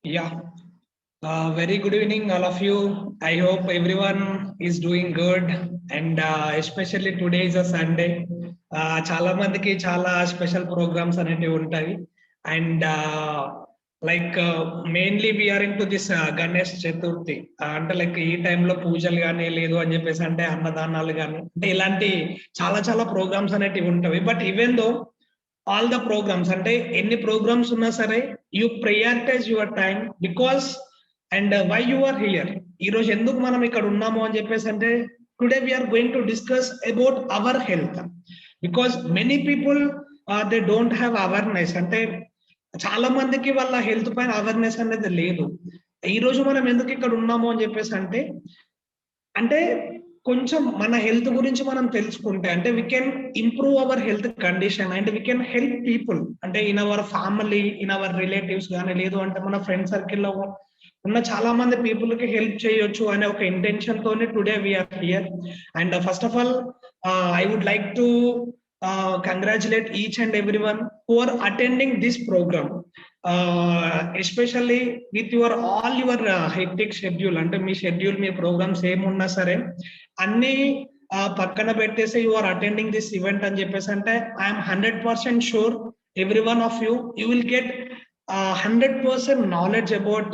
Yeah. Very good evening, all of you. I hope everyone is doing good, and especially today is a Sunday. చాలా మందికి చాలా special programmes అనేటివి ఉంటాయి and like mainly we're into this Ganesh Chaturthi అంటే like ఈ టైంలో పూజలు కానీ లేదు అని చెప్పేసి అంటే అన్నదానాలు కానీ అంటే ఇలాంటి చాలా చాలా ప్రోగ్రామ్స్ అనేటివి ఉంటాయి. But even though all the programmes అంటే ఎన్ని ప్రోగ్రామ్స్ ఉన్నా సరే you prioritise your time because and why you are here. ఈ రోజు ఎందుకు మనం ఇక్కడ ఉన్నాము అని చెప్పేసి అంటే today we're going to discuss about our health because many people they don't have awareness. అంటే చాలా మందికి వాళ్ళ హెల్త్ పైన అవేర్నెస్ అనేది లేదు. ఈ రోజు మనం ఎందుకు ఇక్కడ ఉన్నాము అని చెప్పేసి అంటే అంటే కొంచెం మన హెల్త్ గురించి మనం తెలుసుకుంటే అంటే we can improve our health condition and we can help people అంటే in our family in our relatives కానీ లేదు అంటే మన ఫ్రెండ్ సర్కిల్లో ఉన్న చాలా మంది పీపుల్ కి హెల్ప్ చేయొచ్చు అనే ఒక ఇంటెన్షన్ తోనే today we're here. And first of all I would like to congratulate each and everyone who are attending this program, especially with your all your hectic schedule. అంటే మీ షెడ్యూల్ మీ programmes ఏమున్నా సరే అన్ని పక్కన పెట్టేసి you are attending this event అని చెప్పేసి అంటే I'm 100% sure every one of you will get 100% knowledge about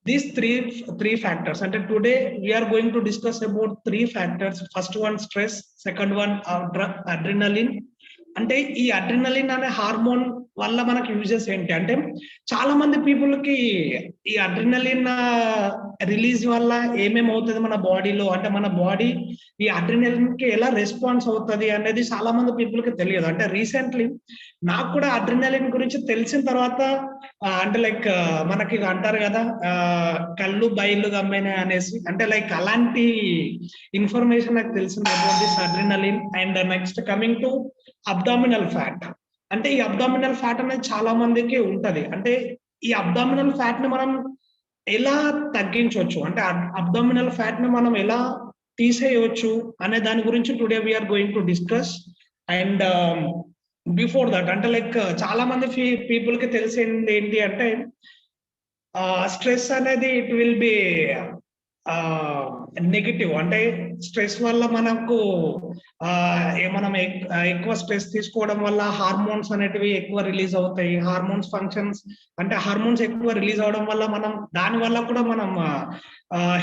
these three factors. And today we are going to discuss about three factors. First one stress, second one adrenaline. అంటే ఈ adrenaline అనే hormone వల్ల మనకి uses ఏంటి అంటే చాలా మంది people కి ఈ అడ్రినలిన్ రిలీజ్ వల్ల ఏమేమి అవుతుంది మన బాడీలో అంటే మన బాడీ ఈ అడ్రినలిన్ కి ఎలా రెస్పాన్స్ అవుతుంది అనేది చాలా మంది పీపుల్ కి తెలియదు. అంటే రీసెంట్లీ నాకు కూడా అడ్రినలిన్ గురించి తెలిసిన తర్వాత అంటే లైక్ మనకి అంటారు కదా కళ్ళు బయలు గమ్మైనా అనేసి అంటే లైక్ అలాంటి ఇన్ఫర్మేషన్ నాకు తెలిసింది about this adrenaline. And next coming to abdominal fat. అంటే ఈ అబ్డామినల్ ఫ్యాట్ అనేది చాలా మందికి ఉంటది. అంటే ఈ అబ్డామినల్ ఫ్యాట్ ని మనం ఎలా తగ్గించవచ్చు అంటే అబ్డామినల్ ఫ్యాట్ ని మనం ఎలా తీసేయవచ్చు అనే దాని గురించి today we're going to discuss. And before that అంటే లైక్ చాలా మంది పీపుల్ కి తెలిసింది ఏంటి అంటే స్ట్రెస్ అనేది ఇట్ విల్ బి నెగిటివ్. అంటే స్ట్రెస్ వల్ల మనకు మనం ఎక్కువ స్ట్రెస్ తీసుకోవడం వల్ల హార్మోన్స్ అనేటివి ఎక్కువ రిలీజ్ అవుతాయి. హార్మోన్స్ ఫంక్షన్స్ అంటే హార్మోన్స్ ఎక్కువ రిలీజ్ అవడం వల్ల మనం దాని వల్ల కూడా మనం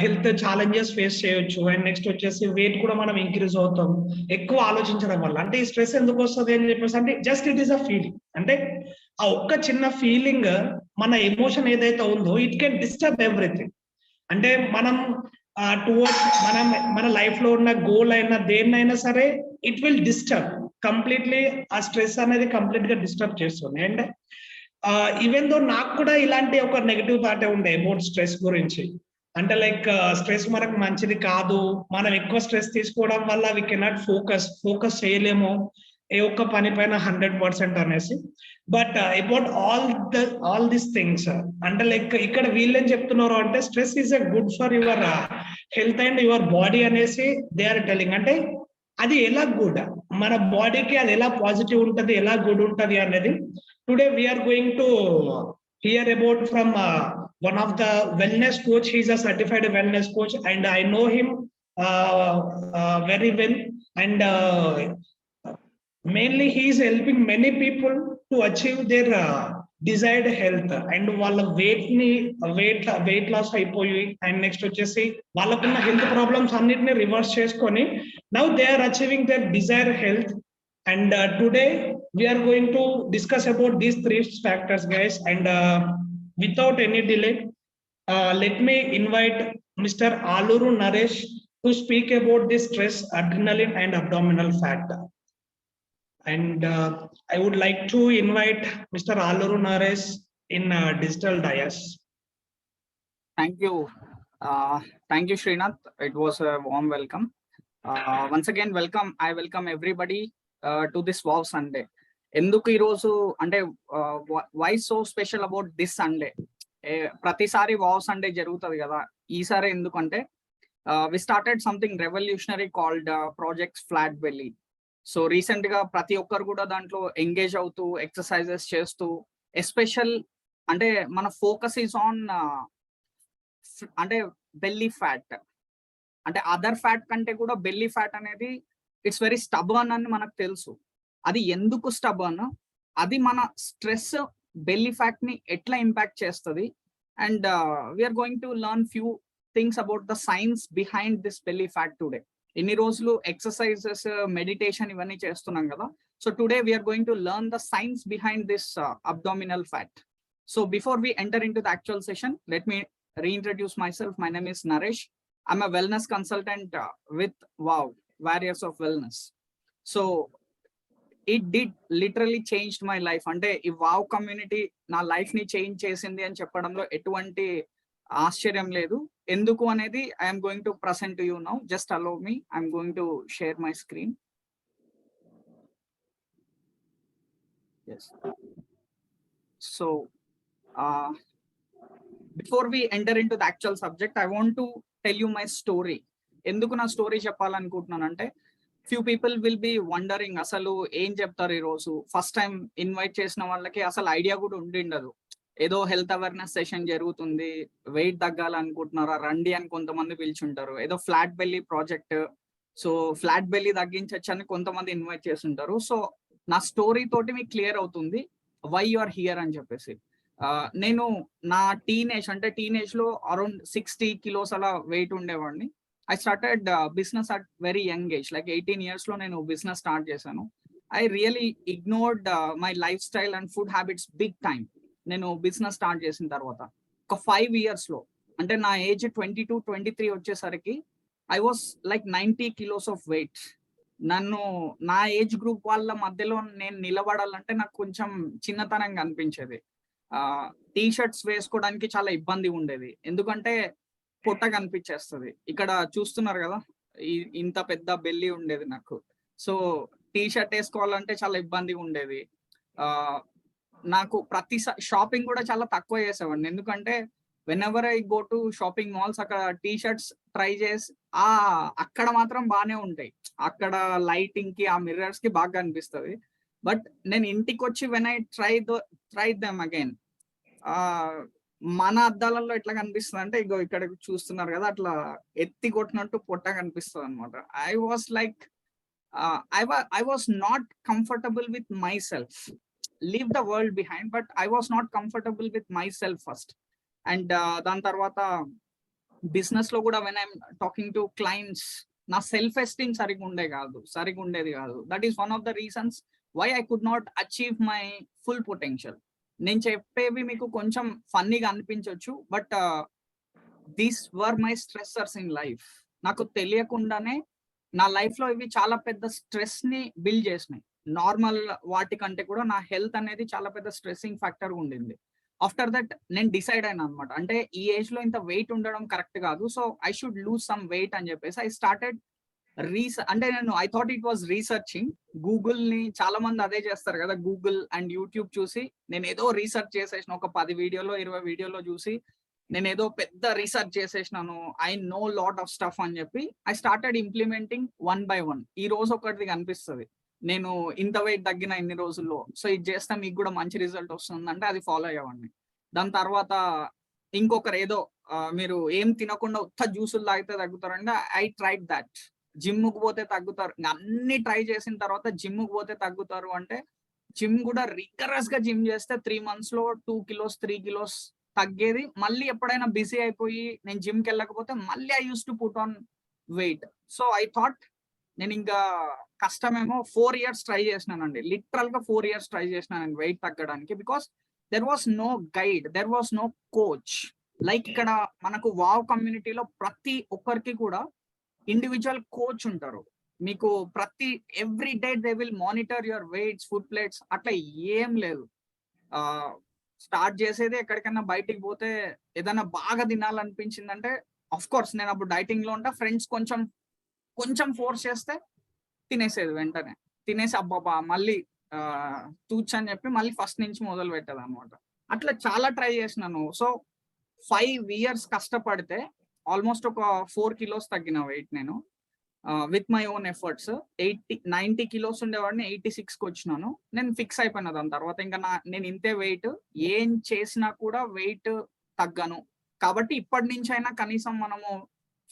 హెల్త్ ఛాలెంజెస్ ఫేస్ చేయొచ్చు. అండ్ నెక్స్ట్ వచ్చేసి వెయిట్ కూడా మనం ఇంక్రీజ్ అవుతాం ఎక్కువ ఆలోచించడం వల్ల. అంటే ఈ స్ట్రెస్ ఎందుకు వస్తుంది అని చెప్పేసి అంటే just it is a feeling. అంటే ఆ ఒక్క చిన్న ఫీలింగ్ మన ఎమోషన్ ఏదైతే ఉందో ఇట్ కెన్ డిస్టర్బ్ ఎవ్రీథింగ్. అంటే మనం టువర్డ్స్ మన లైఫ్ లో ఉన్న గోల్ అయినా దేన్నైనా సరే ఇట్ విల్ డిస్టర్బ్ కంప్లీట్లీ. ఆ స్ట్రెస్ అనేది కంప్లీట్ గా డిస్టర్బ్ చేస్తుంది. అండ్ ఈవెన్ దో నాకు కూడా ఇలాంటి ఒక నెగిటివ్ థాట్ ఉండే అబౌట్ స్ట్రెస్ గురించి. అంటే లైక్ స్ట్రెస్ మనకు మంచిది కాదు, మనం ఎక్కువ స్ట్రెస్ తీసుకోవడం వల్ల వి కెనాట్ ఫోకస్ చేయలేము ఏ ఒక్క పని పైన 100% అనేసి. But about all these things అంటే లైక్ ఇక్కడ వీళ్ళేం చెప్తున్నారు అంటే stress is a good for your health and your body అనేసి దే ఆర్ టెలింగ్. అంటే అది ఎలా గుడ్ మన బాడీకి అది ఎలా పాజిటివ్ ఉంటది ఎలా గుడ్ ఉంటది అనేది today we're going to hear about from one of the wellness coach. He's a certified wellness coach and I know him very well. And mainly he is helping many people to achieve their desired health. And వాళ్ళ weight loss అయిపోయి and next వచ్చేసి వాళ్ళకున్న health problems అన్నిటిని reverse చేసుకొని now they are achieving their desire health. And today we are going to discuss about these three factors, guys. And without any delay, let me invite Mr. Aluru Naresh to speak about this stress, adrenaline, and abdominal fat. And I would like to invite Mr. Aluru Naresh in digital dais. Thank you. Thank you, Srinath. It was a warm welcome. Once again, I welcome everybody to this Wow Sunday. ఎందుకు ఈరోజు అంటే why so special about this Sunday? ప్రతిసారి wow Sunday జరుగుతుంది కదా, ఈసారి ఎందుకంటే we started something revolutionary called project flat belly. So recent గా ప్రతి ఒక్కరు కూడా దాంట్లో ఎంగేజ్ అవుతూ ఎక్సర్సైజెస్ చేస్తూ ఎస్పెషల్ అంటే మన ఫోకస్ ఈజ్ ఆన్ అంటే బెల్లీ ఫ్యాట్. అంటే అదర్ ఫ్యాట్ కంటే కూడా బెల్లీ ఫ్యాట్ అనేది ఇట్స్ వెరీ స్టబర్న్ అని మనకు తెలుసు. అది ఎందుకు స్టబర్న్, అది మన స్ట్రెస్ బెల్లీ ఫ్యాట్ ని ఎట్లా ఇంపాక్ట్ చేస్తుంది, and we're going to learn few things about the science behind this belly fat today. ఇన్ని రోజులు ఎక్సర్సైజెస్, మెడిటేషన్ ఇవన్నీ చేస్తున్నాం కదా. So today we're going to learn the science behind this abdominal fat. So before we enter into the actual session, let me reintroduce myself. My name is Naresh. I'm a wellness consultant with WOW, Warriors of Wellness. So it did literally changed my life. Ante ee WOW community na life ni change chesindi ani cheppadamlo etuvanti ఆశ్చర్యం లేదు. ఎందుకు అనేది I am going to present to you now. Just allow me. I'm going to share my screen. Yes. So before we enter into the actual subject, I want to tell you my story. ఎందుకు నా story చెప్పాలనుకుంటున్నానంటే, few people will be wondering అసలు ఏం చెప్తారు ఈ రోజు. First time invite చేసిన వాళ్ళకి అసలు ఐడియా కూడా ఉండిండదు. ఏదో హెల్త్ అవేర్నెస్ సెషన్ జరుగుతుంది, వెయిట్ తగ్గాలనుకుంటున్నారా రండి అని కొంతమంది పిలిచుంటారు. ఏదో flat belly project, so flat belly తగ్గించచ్చు అని కొంతమంది ఇన్వైట్ చేస్తుంటారు. సో నా స్టోరీ తోటి మీకు క్లియర్ అవుతుంది వై యు ఆర్ హియర్ అని చెప్పేసి. నేను నా టీనేజ్ లో అరౌండ్ 60 kilos అలా వెయిట్ ఉండేవాడిని. I started business at very young age, like 18 years లో నేను బిజినెస్ స్టార్ట్ చేశాను. I really ignored my lifestyle and food habits big time. నేను బిజినెస్ స్టార్ట్ చేసిన తర్వాత ఒక 5 years లో, అంటే నా ఏజ్ 22-23 వచ్చేసరికి I was like 90 kilos of weight. నన్ను నా ఏజ్ గ్రూప్ వాళ్ళ మధ్యలో నేను నిలబడాలంటే నాకు కొంచెం చిన్నతనంగా అనిపించేది. టీ షర్ట్స్ వేసుకోవడానికి చాలా ఇబ్బంది ఉండేది, ఎందుకంటే పొట్ట కనిపించేస్తుంది. ఇక్కడ చూస్తున్నారు కదా, ఇంత పెద్ద బెల్లి ఉండేది నాకు. సో టీ షర్ట్ వేసుకోవాలంటే చాలా ఇబ్బందిగా ఉండేది. నాకు ప్రతి షాపింగ్ కూడా చాలా తక్కువ చేసేవాడిని, ఎందుకంటే when ever I go to shopping malls అక్కడ టీ షర్ట్స్ ట్రై చేసి అక్కడ మాత్రం బాగానే ఉంటాయి, అక్కడ లైటింగ్ కి ఆ మిర్రర్స్ కి బాగా కనిపిస్తుంది. బట్ నేను ఇంటికి వచ్చి when I try them again, మన అద్దాలలో ఎట్లా కనిపిస్తుంది అంటే, ఇగో ఇక్కడ చూస్తున్నారు కదా, అట్లా ఎత్తి కొట్టినట్టు పొట్ట కనిపిస్తుంది అనమాట. I was like I was not comfortable with myself. Leave the world behind, but I was not comfortable with myself first. And దాని తర్వాత బిజినెస్ లో కూడా when I'm talking to clients, నా సెల్ఫ్ ఎస్టీమ్ సరిగా ఉండేది కాదు. That is one of the reasons why I could not achieve my full potential. నేను చెప్పేవి మీకు కొంచెం ఫన్నీగా అనిపించవచ్చు, but these were my stressors in life. నాకు తెలియకుండానే నా లైఫ్ లో ఇవి చాలా పెద్ద స్ట్రెస్ ని బిల్డ్ చేసినాయి. నార్మల్ వాటికంటే కూడా నా హెల్త్ అనేది చాలా పెద్ద స్ట్రెస్సింగ్ ఫ్యాక్టర్ ఉండింది. ఆఫ్టర్ దట్ నేను డిసైడ్ అయినా అనమాట, అంటే ఈ ఏజ్ లో ఇంత వెయిట్ ఉండడం కరెక్ట్ కాదు, so I should loose some weight అని చెప్పేసి ఐ స్టార్టెడ్ అంటే నేను I thought it was researching. Google ని చాలా మంది అదే చేస్తారు కదా, గూగుల్ అండ్ యూట్యూబ్ చూసి నేను ఏదో రీసెర్చ్ చేసేసిన, ఒక 10 వీడియోలో 20 వీడియోలో చూసి నేను ఏదో పెద్ద రీసెర్చ్ చేసేసినాను, I know lot of stuff అని చెప్పి ఐ స్టార్టెడ్ ఇంప్లిమెంటింగ్ 1 by 1. ఈ రోజు ఒకటిది కనిపిస్తుంది, నేను ఇంత వెయిట్ తగ్గిన ఇన్ని రోజుల్లో, సో ఇది చేస్తే మీకు కూడా మంచి రిజల్ట్ వస్తుందంటే అది ఫాలో అయ్యేవాడిని. దాని తర్వాత ఇంకొకరు ఏదో మీరు ఏం తినకుండా ఉత్త జ్యూసులు తాగితే తగ్గుతారంటే ఐ ట్రైడ్ దట్. జిమ్కి పోతే తగ్గుతారు, అన్ని ట్రై చేసిన తర్వాత జిమ్కి పోతే తగ్గుతారు అంటే, జిమ్ కూడా రిగరస్ గా జిమ్ చేస్తే 3 months లో 2 kilos 3 kilos తగ్గేది. మళ్ళీ ఎప్పుడైనా బిజీ అయిపోయి నేను జిమ్కి వెళ్ళకపోతే మళ్ళీ I use to put on weight. So I thought నేను ఇంకా కష్టమేమో 4 years ట్రై చేసినానండి, లిటరల్ గా 4 years ట్రై చేసినాను వెయిట్ తగ్గడానికి. Because there was no guide, there was no coach. Like ఇక్కడ మనకు వావ్ కమ్యూనిటీలో ప్రతి ఒక్కరికి కూడా ఇండివిజువల్ కోచ్ ఉంటారు. మీకు every day they will monitor your weights, food plates, అట్లా ఏం లేదు. స్టార్ట్ చేసేది ఎక్కడికైనా బయటికి పోతే ఏదైనా బాగా తినాలనిపించిందంటే, ఆఫ్ కోర్స్ నేను అప్పుడు డైటింగ్ లో ఉంటా, ఫ్రెండ్స్ కొంచెం ఫోర్స్ చేస్తే తినేసేది, వెంటనే తినేసి అబ్బాబా మళ్ళీ తూచని చెప్పి మళ్ళీ ఫస్ట్ నుంచి మొదలు పెట్టేది అనమాట. అట్లా చాలా ట్రై చేసినాను. సో 5 years కష్టపడితే ఆల్మోస్ట్ ఒక 4 kilos తగ్గిన వెయిట్ నేను. With my own efforts 90 kilos ఉండేవాడిని 86కి వచ్చినాను. నేను ఫిక్స్ అయిపోయినా దాని తర్వాత ఇంకా నేను ఇంతే వెయిట్, ఏం చేసినా కూడా వెయిట్ తగ్గను. కాబట్టి ఇప్పటి నుంచి అయినా కనీసం మనము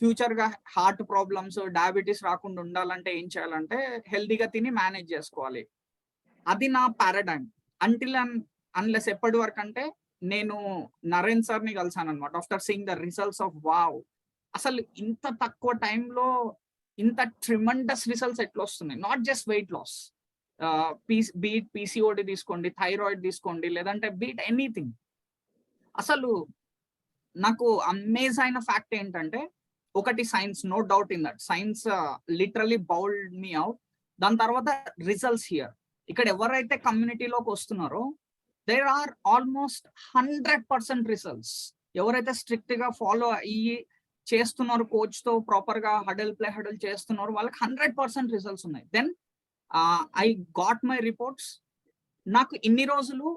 ఫ్యూచర్ గా హార్ట్ ప్రాబ్లమ్స్, డయాబెటీస్ రాకుండా ఉండాలంటే ఏం చేయాలంటే హెల్దీగా తిని మేనేజ్ చేసుకోవాలి. అది నా పారాడైమ్. అంటిల్ అన్లెస్ ఎప్పటి వరకు అంటే నేను నరేన్ సార్ ని కలిసాను అనమాట. After seeing the results of wow, అసలు ఇంత తక్కువ టైంలో ఇంత ట్రిమండస్ రిజల్ట్స్ ఎట్లా వస్తున్నాయి. Not just weight loss, beat PCOD తీసుకోండి, థైరాయిడ్ తీసుకోండి, లేదంటే బీట్ ఎనీథింగ్. అసలు నాకు అమేజ్ అయిన ఫ్యాక్ట్ ఏంటంటే ఒకటి science, no doubt in that. Science literally bowled me out. దాని తర్వాత రిజల్ట్స్ హియర్. ఇక్కడ ఎవరైతే కమ్యూనిటీలోకి వస్తున్నారో దేర్ ఆర్ ఆల్మోస్ట్ 100% రిజల్ట్స్. ఎవరైతే స్ట్రిక్ట్ గా ఫాలో అయ్యి చేస్తున్నారు, కోచ్ తో ప్రాపర్ గా హడల్ ప్లే హడల్ చేస్తున్నారు, వాళ్ళకి 100% రిజల్ట్స్ ఉన్నాయి. Then I got my reports. నాకు ఇన్ని రోజులు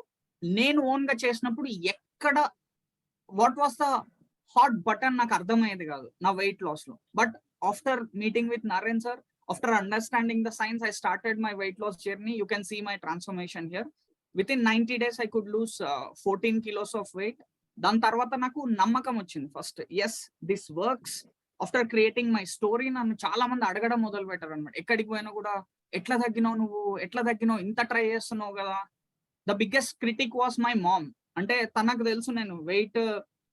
నేను ఓన్ గా చేసినప్పుడు ఎక్కడ what was the hot button నాకు అర్థమయ్యేది కాదు నా వెయిట్ లాస్ లో. But after meeting with Naren sir, after understanding the science, I started my weight loss journey. You can see my transformation here. Within 90 days I could lose 14 kilos of weight. దాని తర్వాత నాకు నమ్మకం వచ్చింది first, yes this works. After creating my story నన్ను చాలా మంది అడగడం మొదలు పెట్టారు అనమాట. ఎక్కడికి పోయినా కూడా ఎట్లా తగ్గినావు నువ్వు, ఎట్లా తగ్గినావు, ఇంత ట్రై చేస్తున్నావు కదా. The biggest critic was my mom. అంటే తనకు తెలుసు నేను వెయిట్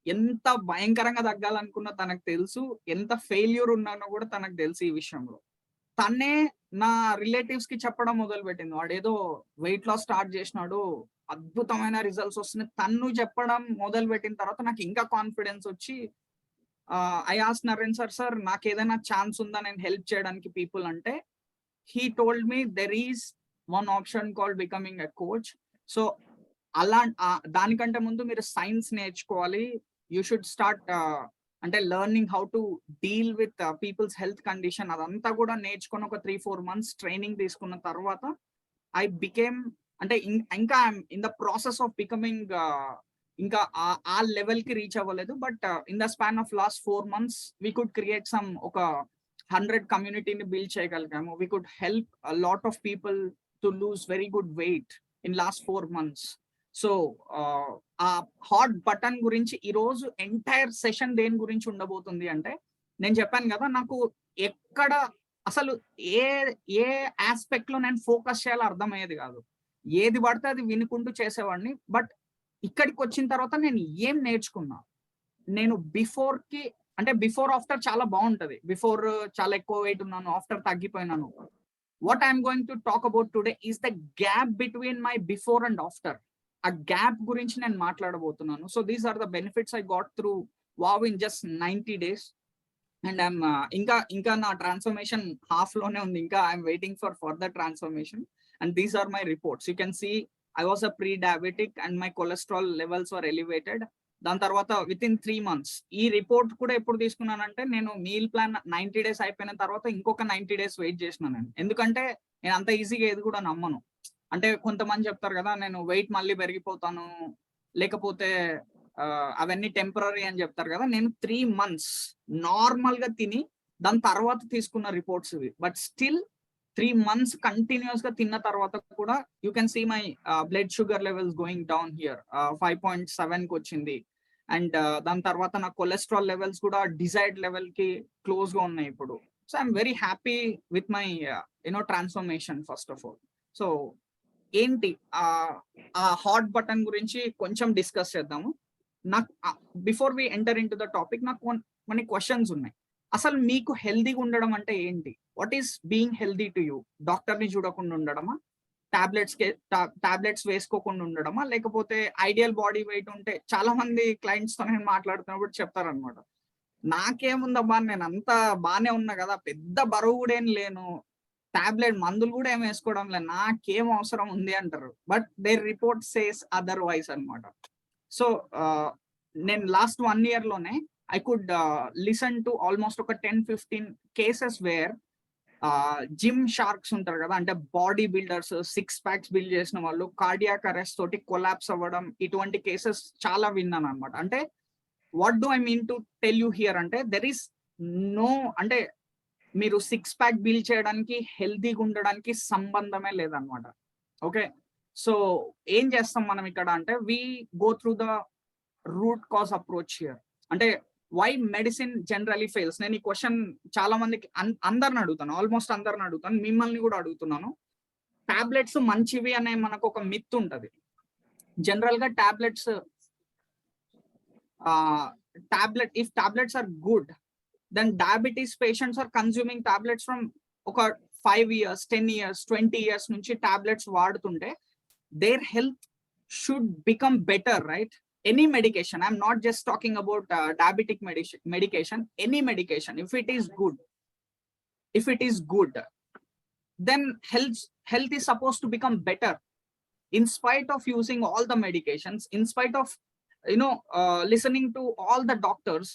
ఎంత భయంకరంగా తగ్గాలనుకున్నా తనకు తెలుసు, ఎంత ఫెయిల్యూర్ ఉన్నానో కూడా తనకు తెలుసు ఈ విషయంలో. తనే నా రిలేటివ్స్ కి చెప్పడం మొదలు పెట్టింది, వాడేదో వెయిట్ లాస్ స్టార్ట్ చేసినాడు, అద్భుతమైన రిజల్ట్స్ వస్తున్నాయి. తను చెప్పడం మొదలు పెట్టిన తర్వాత నాకు ఇంకా కాన్ఫిడెన్స్ వచ్చి I ask Naren sir, sir నాకు ఏదైనా ఛాన్స్ ఉందా నేను హెల్ప్ చేయడానికి పీపుల్ అంటే, he told me there is one option called becoming a coach. So అలా దానికంటే ముందు మీరు సైన్స్ నేర్చుకోవాలి. యూ షుడ్ స్టార్ట్ అంటే learning how to deal with people's health condition. అదంతా కూడా నేర్చుకుని ఒక 3-4 months ట్రైనింగ్ తీసుకున్న తర్వాత ఐ బికేమ్, అంటే ఇంకా in the process of becoming, ఇంకా ఆ లెవెల్ కి రీచ్ అవ్వలేదు. But in the span of last 4 months we could create some ఒక 100 కమ్యూనిటీని బిల్డ్ చేయగలిగాము. We could help lot of people to lose very good weight in last 4 months. So ఆ hot button గురించి ఈ రోజు entire session దేని గురించి ఉండబోతుంది అంటే, నేను చెప్పాను కదా నాకు ఎక్కడ అసలు ఏ ఆస్పెక్ట్ లో నేను ఫోకస్ చేయాలో అర్థమయ్యేది కాదు. ఏది పడితే అది వినుకుంటూ చేసేవాడిని. బట్ ఇక్కడికి వచ్చిన తర్వాత నేను ఏం నేర్చుకున్నా, నేను బిఫోర్ కి అంటే బిఫోర్ ఆఫ్టర్ చాలా బాగుంటది. బిఫోర్ చాలా ఎక్కువ వెయిట్ ఉన్నాను, ఆఫ్టర్ తగ్గిపోయినాను. What I'm going to talk about today is the gap between my before and after. ఆ గ్యాప్ గురించి నేను మాట్లాడబోతున్నాను. So these are the benefits I got through wow in just 90 days. And I'm ఇంకా నా transformation half లోనే ఉంది. ఇంకా I'm waiting for further transformation. And these are my reports. You can see I was a pre diabetic and my cholesterol levels were elevated. దాని తర్వాత with in 3 months ఈ report కూడా ఎప్పుడు తీసుకున్నానంటే, నేను మీల్ ప్లాన్ 90 days అయిపోయిన తర్వాత ఇంకొక 90 days wait చేసినాను. ఎందుకంటే నేను అంత ఈజీగా ఏది కూడా నమ్మను. అంటే కొంతమంది చెప్తారు కదా, నేను వెయిట్ మళ్ళీ పెరిగిపోతాను, లేకపోతే అవన్నీ టెంపరీ అని చెప్తారు కదా. నేను 3 months నార్మల్ గా తిని దాని తర్వాత తీసుకున్న రిపోర్ట్స్ ఇవి. బట్ స్టిల్ 3 months కంటిన్యూస్ గా తిన్న తర్వాత కూడా you can see my blood sugar levels going down here. 5.7 కి వచ్చింది. అండ్ దాని తర్వాత నా కొలెస్ట్రాల్ లెవెల్స్ కూడా డిజైర్డ్ లెవెల్ కి క్లోజ్ గా ఉన్నాయి ఇప్పుడు. So I'm very happy with my transformation first of all. So ఏంటి ఆ హాట్ బటన్ గురించి కొంచెం డిస్కస్ చేద్దాము. నాకు before we enter into the topic, నాకు కొన్ని క్వశ్చన్స్ ఉన్నాయి. అసలు మీకు హెల్దీగా ఉండడం అంటే ఏంటి? What is being healthy to you? Doctor ని చూడకుండా ఉండడమా, టాబ్లెట్స్ వేసుకోకుండా ఉండడమా, లేకపోతే ఐడియల్ బాడీ వెయిట్ ఉంటే? చాలా మంది క్లయింట్స్ తో నేను మాట్లాడుతున్నప్పుడు చెప్తారనమాట, నాకేముందబ్బా నేను అంతా బానే ఉన్నా కదా, పెద్ద బరువు కూడా ఏం లేను, టాబ్లెట్ మందులు కూడా ఏం వేసుకోవడం లేదు, నాకేం అవసరం ఉంది అంటారు. But their report says otherwise అనమాట. సో నేను లాస్ట్ 1 year లోనే I could listen to almost ఒక 10-15 cases వేర్ జిమ్ షార్క్స్ ఉంటారు కదా, అంటే బాడీ బిల్డర్స్, 6 packs బిల్డ్ చేసిన వాళ్ళు కార్డియాక్ అరెస్ట్ తోటి కొలాప్స్ అవ్వడం, ఇటువంటి కేసెస్ చాలా విన్నాను అనమాట. అంటే what do I mean to tell you here అంటే, దెర్ ఈస్ నో, అంటే మీరు 6 ప్యాక్ బిల్డ్ చేయడానికి హెల్తీగా ఉండడానికి సంబంధమే లేదనమాట. ఓకే, సో ఏం చేస్తాం మనం ఇక్కడ అంటే we go through the root cause approach here. అంటే వై మెడిసిన్ జనరలీ ఫెయిల్స్. నేను ఈ క్వశ్చన్ చాలా మందికి అందరిని అడుగుతాను, ఆల్మోస్ట్ అందరిని అడుగుతాను, మిమ్మల్ని కూడా అడుగుతున్నాను. టాబ్లెట్స్ మంచివి అనే మనకు ఒక మిత్ ఉంటది. జనరల్ గా tablets if tablets are good, then diabetes patients are consuming tablets from ఒక 5 years, 10 years, 20 years నుంచి టాబ్లెట్స్ వాడుతుంటే their health should become better, right? Any medication, I'm not just talking about diabetic medication, any medication, if it is good, then health is supposed to become better in spite of using all the medications, in spite of listening to all the doctors,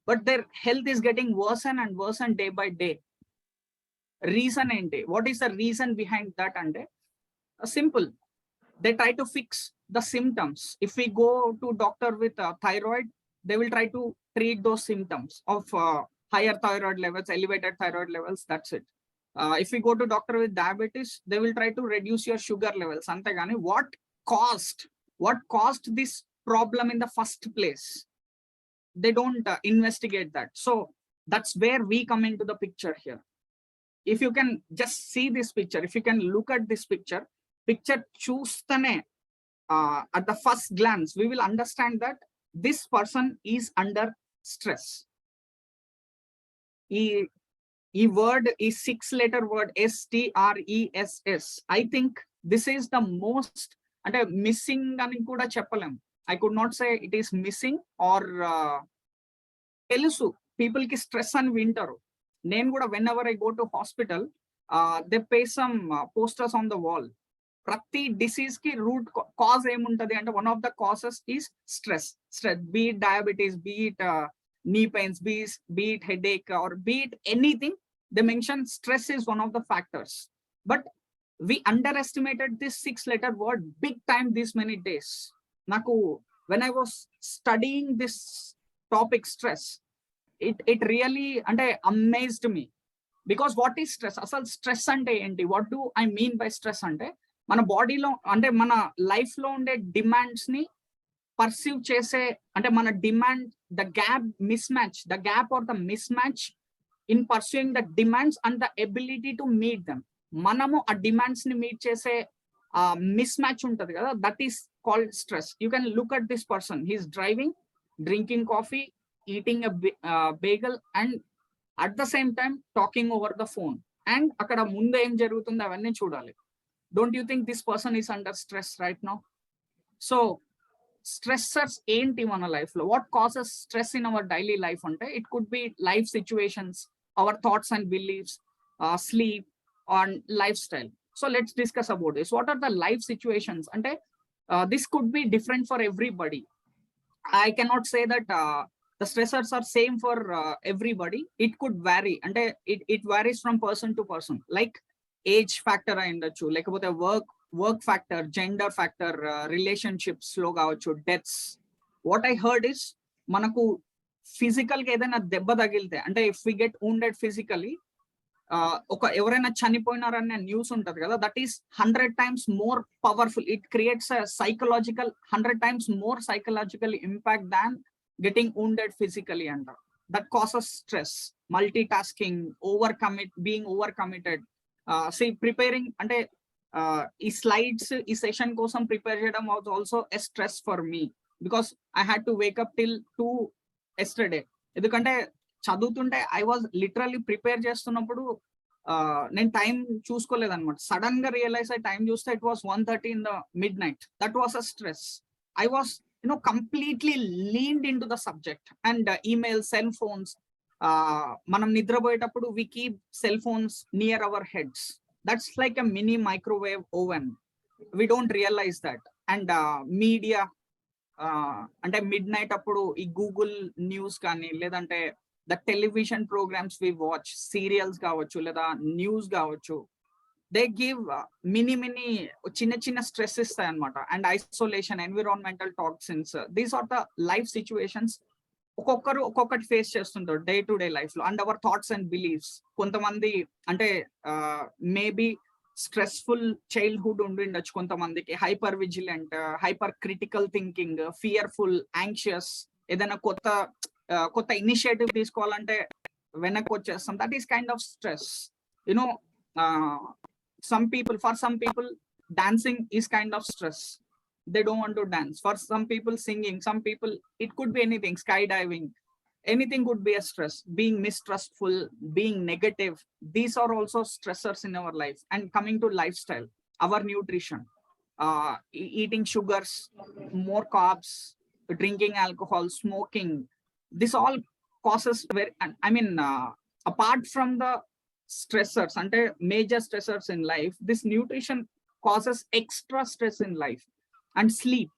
but their health is getting worse and worse and day by day. Reason ente? What is the reason behind that? Ante simple, they try to fix the symptoms. If we go to doctor with thyroid, they will try to treat those symptoms of higher thyroid levels, elevated thyroid levels, that's it. If we go to doctor with diabetes, they will try to reduce your sugar levels. Antegani what caused this problem in the first place? They don't investigate that. So that's where we come into the picture here. If you can just see this picture, if you can look at this picture chustane at the first glance, we will understand that this person is under stress. E word is 6-letter word, STRESS. I think this is the most ante missing ani kuda cheppalem. I could not say it is missing or telusu people ki stress ani vintaru. Nenu kuda whenever I go to hospital, they paste some posters on the wall. Prati disease ki root cause em untadi ante one of the causes is stress, be it diabetes, be it knee pains, be it headache, or be it anything. They mention stress is one of the factors, but we underestimated this 6-letter word big time these many days. Naku when I was studying this topic stress, it really ante amazed me, because what is stress? Asal stress ante enti? What do I mean by stress? Ante మన బాడీలో అంటే మన life లో ఉండే demands ని perceive చేసే, అంటే మన demand the gap or the mismatch in pursuing the demands and the ability to meet them. మనము ఆ డిమాండ్స్ ని మీట్ చేసే మిస్ మ్యాచ్ ఉంటది కదా, that is called stress. You can look at this person, he's driving, drinking coffee, eating bagel and at the same time talking over the phone, and అక్కడ ముందు ఏం జరుగుతుందో అవన్నీ చూడాలి. Don't you think this person is under stress right now? So stressors enti mana life lo, what causes stress in our daily life ante it could be life situations, our thoughts and beliefs, sleep and lifestyle. So let's discuss about this. What are the life situations ante? This could be different for everybody. I cannot say that the stressors are same for everybody. It could vary, ante it varies from person to person. Like age factor అయి ఉండొచ్చు, లేకపోతే work factor, gender factor, relationships లో కావచ్చు, deaths. What I heard is మనకు physical గా ఏదైనా దెబ్బ తగిలితే, అంటే if we get wounded physically, ఎవరైనా చనిపోయినారనే న్యూస్ ఉంటది కదా, that is 100 times more powerful. It creates a psychological 100 times more psychological impact than getting wounded physically అంట. That causes stress, multitasking, being over committed. Preparing అంటే ఈ slides ఈ session కోసం prepare చేయడం was also a stress for me, because I had to wake up till 2 yesterday. ఎందుకంటే చదువుతుంటే I was literally prepare చేస్తున్నప్పుడు నేను టైం చూసుకోలేదన్నమాట. సడన్ గా రియలైజ్ అయ్యి టైం చూస్తే it was 1:30 in the midnight. That was a stress. I was completely leaned into the subject, and email, cell phones, మనం నిద్రపోయేటప్పుడు we keep cell phones near our heads. That's like a mini microwave oven. We don't realize that. And media, అంటే midnight అప్పుడు ఈ Google news కానీ, లేదంటే the television programmes we watch, serials కావచ్చు లేదా news కావచ్చు, దే గివ్ మినీ చిన్న stress ఇస్తాయి అనమాట. And isolation, environmental toxins, these are the life situations ఒక్కొక్కరు ఒక్కొక్కటి ఫేస్ చేస్తుంటారు డే టు డే లైఫ్ లో, and our thoughts and beliefs. కొంతమంది అంటే మేబీ స్ట్రెస్ఫుల్ చైల్డ్హుడ్ ఉండిండొచ్చు, కొంతమందికి hyper vigilant, hyper critical thinking, fearful, anxious, ఏదైనా కొత్త ఇనిషియేటివ్ తీసుకోవాలంటే వెనక్కి వచ్చేస్తాం. That is kind of stress. You know some people dancing is kind of stress. They don't want to dance. For some people singing, some people it could be anything, skydiving, anything could be a stress. Being mistrustful, being negative, these are also stressors in our life. And coming to lifestyle, our nutrition, eating sugars, more carbs, drinking alcohol, smoking, this all causes apart from the stressors and major stressors in life, this nutrition causes extra stress in life. And sleep,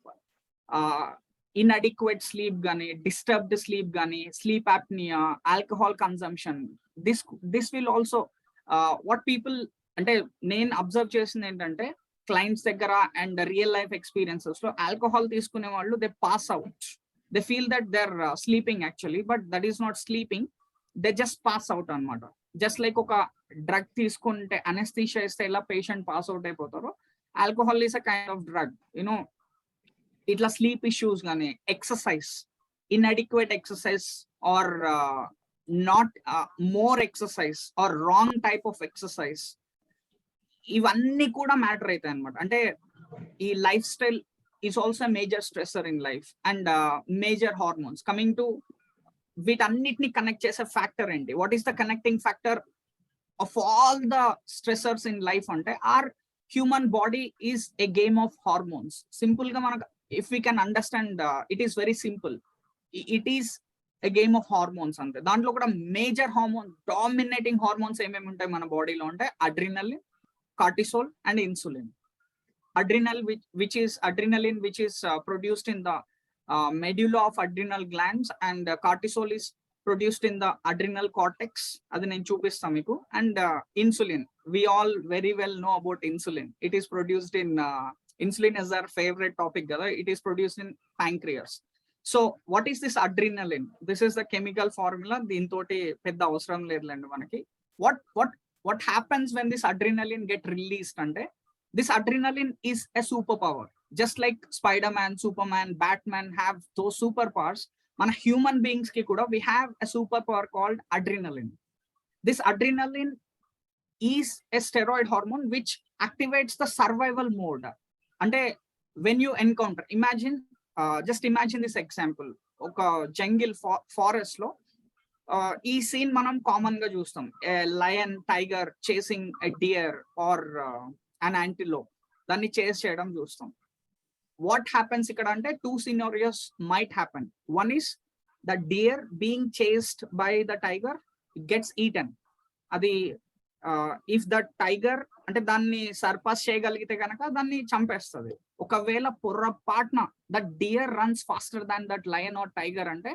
inadequate sleep gani, disturbed sleep gani, sleep apnea, alcohol consumption, this will also what people ante nen observe chesindi entante clients daggara and real life experiences lo alcohol teeskune vallu they pass out. They feel that they're sleeping actually, but that is not sleeping. They just pass out anamata. Just like oka drug తీసుకుంటే anaesthesia ఇస్తే ఎలా patient pass out అయిపోతారో, alcohol is a kind of drug. You know ఇట్లా sleep issues కానీ, exercise, inadequate exercise or not more exercise or wrong type of exercise, ఇవన్నీ కూడా matter అవుతాయి అనమాట. అంటే ఈ lifestyle is also major stressor in life. And major hormones coming to వీటన్నిటిని connect చేసే ఫ్యాక్టర్ ఏంటి? What is the connecting factor of all the stressors in life అంటే or human body is a game of hormones. Simple గా మనకు if we can understand, it is very simple. It is a game of hormones అంతే. దాంట్లో కూడా major hormone, dominating hormones ఏమేమి ఉంటాయి మన బాడీలో అంటే adrenaline, cortisol and insulin. Adrenalin which is produced in the medulla of adrenal glands, and cortisol is produced in the adrenal cortex. Adi nenu chupista meeku. And insulin, we all very well know about insulin. It is produced in insulin is our favorite topic kada. It is produced in pancreas. So what is this adrenaline? This is the chemical formula. Deentoti pedda avasaram ledlandi manaki. What happens when this adrenaline get released ante, this adrenaline is a superpower. Just like Spider-Man, Superman, Batman have those superpowers, మన human beings కి కూడా we have a superpower called adrenaline. This adrenaline is a steroid hormone which activates the survival mode. అంటే when you encounter, just imagine this example. ఒక jungle forest లో ఈ scene మనం common గా చూస్తాం. Lion, tiger chasing a deer or an antelope, దాన్ని చేస్ చేయడం చూస్తాం. What happens ఇక్కడ అంటే two scenarios might happen. One is the deer being chased by the tiger gets eaten. అది if the tiger అంటే దాన్ని సర్పాస్ చేయగలిగితే కనుక దాన్ని చంపేస్తుంది. ఒకవేళ పొరపాటున the deer runs faster than that lion or tiger అంటే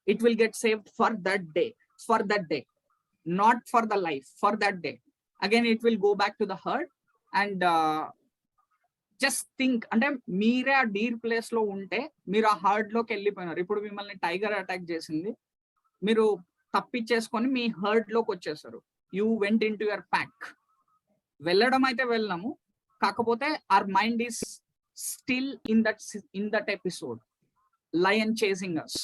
it will get saved for that day, not for the life, for that day. Again it will go back to the herd. And just think, అంటే మీరే ఆ Deere place లో ఉంటే మీరు ఆ heard లోకి వెళ్ళిపోయినారు. ఇప్పుడు మిమ్మల్ని టైగర్ అటాక్ చేసింది, మీరు తప్పించేసుకొని మీ హర్డ్ లోకి వచ్చేసారు. You went into your pack. వెళ్ళడం అయితే వెళ్ళాము, కాకపోతే our mind is still in that episode, lion chasing us.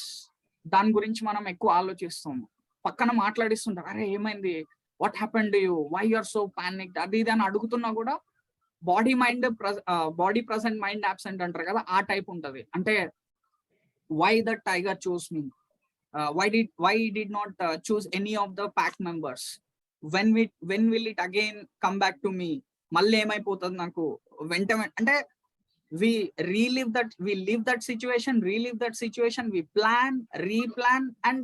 దాని గురించి మనం ఎక్కువ ఆలోచిస్తాము. పక్కన మాట్లాడిస్తుంటారు, అరే ఏమైంది, what happen to you, why you are so panicked, అది ఇది అని అడుగుతున్నా కూడా బాడీ ప్రజెంట్ మైండ్ అబ్సెంట్ అంటారు కదా, ఆ టైప్ ఉంటది. అంటే why the tiger chose me, why did not choose any of the pack members, when will it again come back to me, మళ్ళీ ఏమైపోతుంది నాకు వెంటనే. అంటే we live that situation, we plan, replan, and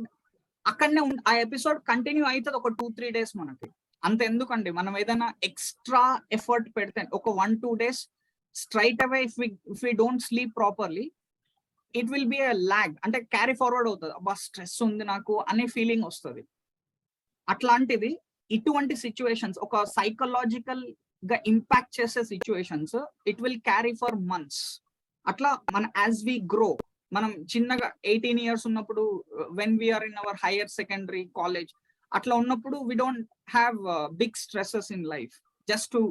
అక్కడనే ఆ episode continue అవుతుంది ఒక 2-3 days. మనకి అంత ఎందుకండి, మనం ఏదైనా ఎక్స్ట్రా ఎఫర్ట్ పెడితే ఒక 1-2 days straight away if we don't sleep properly, it will be a lag. అంటే క్యారీ ఫార్వర్డ్ అవుతుంది, అబ్బా స్ట్రెస్ ఉంది నాకు అనే ఫీలింగ్ వస్తుంది. అట్లాంటిది ఇటువంటి సిచ్యువేషన్స్, ఒక సైకలాజికల్ గా ఇంపాక్ట్ చేసే situations, it will carry for months. అట్లా మన యాజ్ వి గ్రో మనం చిన్నగా 18 years ఉన్నప్పుడు when we're in our higher secondary college అట్లా ఉన్నప్పుడు we don't have big stresses in life, just to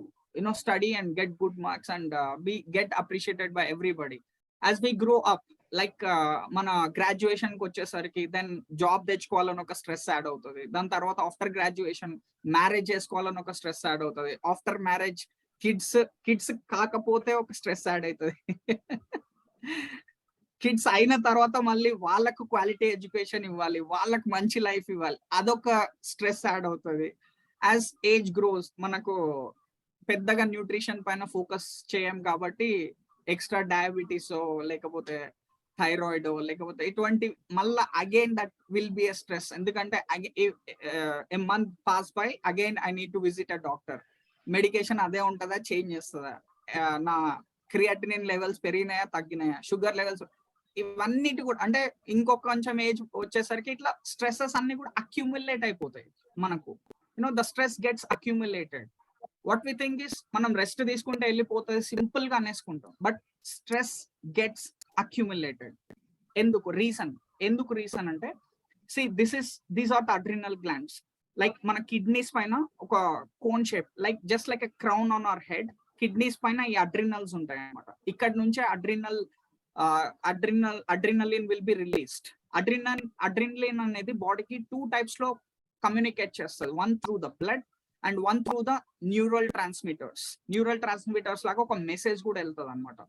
study and get good marks and be get appreciated by everybody. As we grow up, like మన graduation కి వచ్చేసరికి then job తెచ్చుకోవాలని ఒక stress add అవుతుంది. దాని తర్వాత ఆఫ్టర్ గ్రాడ్యుయేషన్ మ్యారేజ్ చేసుకోవాలని ఒక స్ట్రెస్ యాడ్ అవుతుంది. ఆఫ్టర్ మ్యారేజ్ కిడ్స్ కాకపోతే ఒక స్ట్రెస్ యాడ్ అవుతుంది. కిడ్స్ అయిన తర్వాత మళ్ళీ వాళ్ళకు క్వాలిటీ ఎడ్యుకేషన్ ఇవ్వాలి, వాళ్ళకు మంచి లైఫ్ ఇవ్వాలి, అదొక స్ట్రెస్ యాడ్ అవుతుంది. యాజ్ ఏజ్ గ్రోస్ మనకు పెద్దగా న్యూట్రిషన్ పైన ఫోకస్ చేయం కాబట్టి ఎక్స్ట్రా డయాబెటీస్ లేకపోతే థైరాయిడ్ లేకపోతే ఇటువంటి మళ్ళీ again that will be a stress. ఎందుకంటే a month pass by again I need to visit a doctor. Medication అదే ఉంటుందా, చేంజ్ చేస్తుందా, నా క్రియాటినిన్ లెవెల్స్ పెరిగినాయా తగ్గినాయా, షుగర్ లెవెల్స్, ఇవన్నిటి కూడా అంటే ఇంకొక కొంచెం ఏజ్ వచ్చేసరికి ఇట్లా స్ట్రెస్సెస్ అన్ని కూడా అక్యూములేట్ అయిపోతాయి మనకు. The stress gets accumulated. What we think is మనం రెస్ట్ తీసుకుంటే వెళ్ళిపోతుంది, సింపుల్ గా అనేసుకుంటాం. But stress gets accumulated. ఎందుకు రీజన్ అంటే these are the adrenal glands. Like మన కిడ్నీస్ పైన ఒక cone shape, like just like a crown on our head, kidneys పైన ఈ అడ్రినల్స్ ఉంటాయి అన్నమాట. ఇక్కడ నుంచే adrenaline will be released. Adrenaline అనేది బాడీకి 2 types లో కమ్యూనికేట్ చేస్తుంది. One through the blood and one through the neural transmitters లాగా ఒక మెసేజ్ కూడా వెళ్తుంది అనమాట.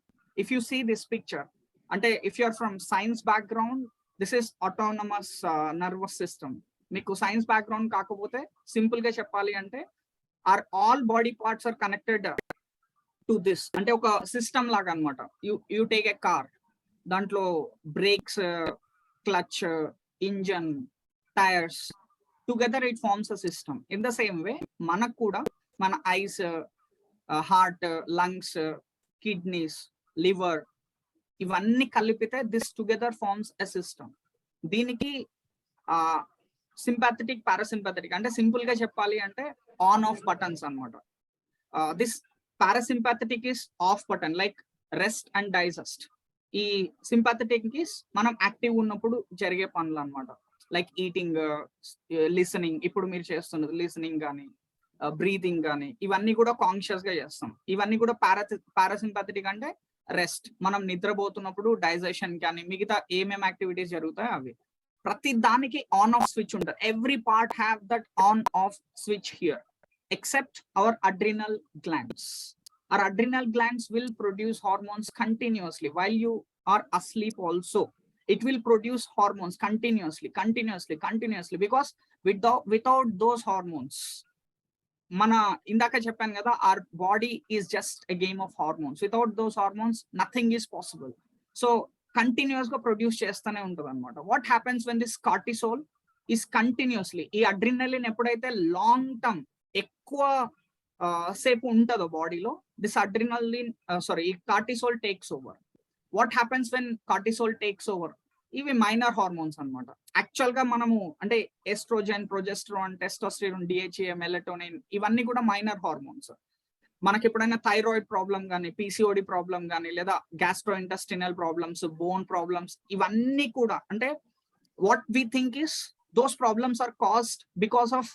If you see this picture, అంటే if you're from science background, this is autonomous nervous system. మీకు సైన్స్ బ్యాక్గ్రౌండ్ కాకపోతే సింపుల్ గా చెప్పాలి అంటే all body parts are connected to this. అంటే ఒక సిస్టమ్ లాగా అనమాట. యూ టేక్ ఎ కార్, దాంట్లో brakes, clutch, engine, tyres, together it forms a system. In the same way మనకు కూడా మన ice, heart, lungs, kidneys, liver ఇవన్నీ కలిపితే this together forms a system. దీనికి సింపాథెటిక్, పారాసింపాథెటిక్, అంటే సింపుల్ గా చెప్పాలి అంటే ఆన్ ఆఫ్ బటన్స్ అనమాట. This parasympathetic is off button, like rest and digest. ఈ సింపాథెటిక్ ఇస్ మనం యాక్టివ్ ఉన్నప్పుడు జరిగే పనులు అనమాట. లైక్ ఈటింగ్, లిసనింగ్, ఇప్పుడు మీరు చేస్తున్నది లిసనింగ్ కానీ బ్రీతింగ్ కానీ ఇవన్నీ కూడా కాన్షియస్ గా చేస్తాం. ఇవన్నీ కూడా పారాసింపాథెటిక్ అంటే రెస్ట్. మనం నిద్రపోతున్నప్పుడు డైజెషన్ కానీ మిగతా ఏమేమి యాక్టివిటీస్ జరుగుతాయో అవి. ప్రతి దానికి ఆన్ ఆఫ్ స్విచ్ ఉంటుంది. Every part have that on off switch here except our adrenal glands. Our adrenal glands will produce hormones continuously while you are asleep also. It will produce hormones continuously because without those hormones, mana indaka cheppanu kada, our body is just a game of hormones. Without those hormones nothing is possible. So continuous ga produce chestane untadu anamata. What happens when this cortisol is continuously, ee adrenaline eppudaithe long term ఎక్కువ సేపు ఉంటుందో బాడీలో, this adrenaline ఈ cortisol takes over. What happens when cortisol takes over? ఇవి minor hormones అనమాట. Actual గా మనము అంటే oestrogen, progesterone, testosterone, DHEA, melatonin ఇవన్నీ కూడా మైనర్ హార్మోన్స్. మనకి ఎప్పుడైనా థైరాయిడ్ ప్రాబ్లం కానీ, పిసిఓడి ప్రాబ్లం కానీ, లేదా gastrointestinal problems, bone problems, ఇవన్నీ కూడా అంటే what we think is those problems are caused because of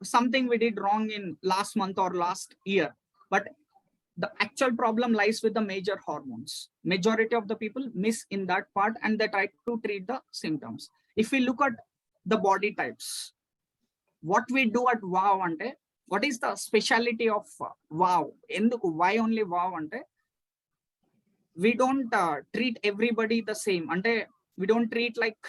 something we did wrong in last month or last year. But the actual problem lies with the major hormones. Majority of the people miss in that part and they try to treat the symptoms. If we look at the body types, what we do at wow ante, what is the speciality of wow? Enduku why only wow ante, we don't treat everybody the same. Ante we don't treat like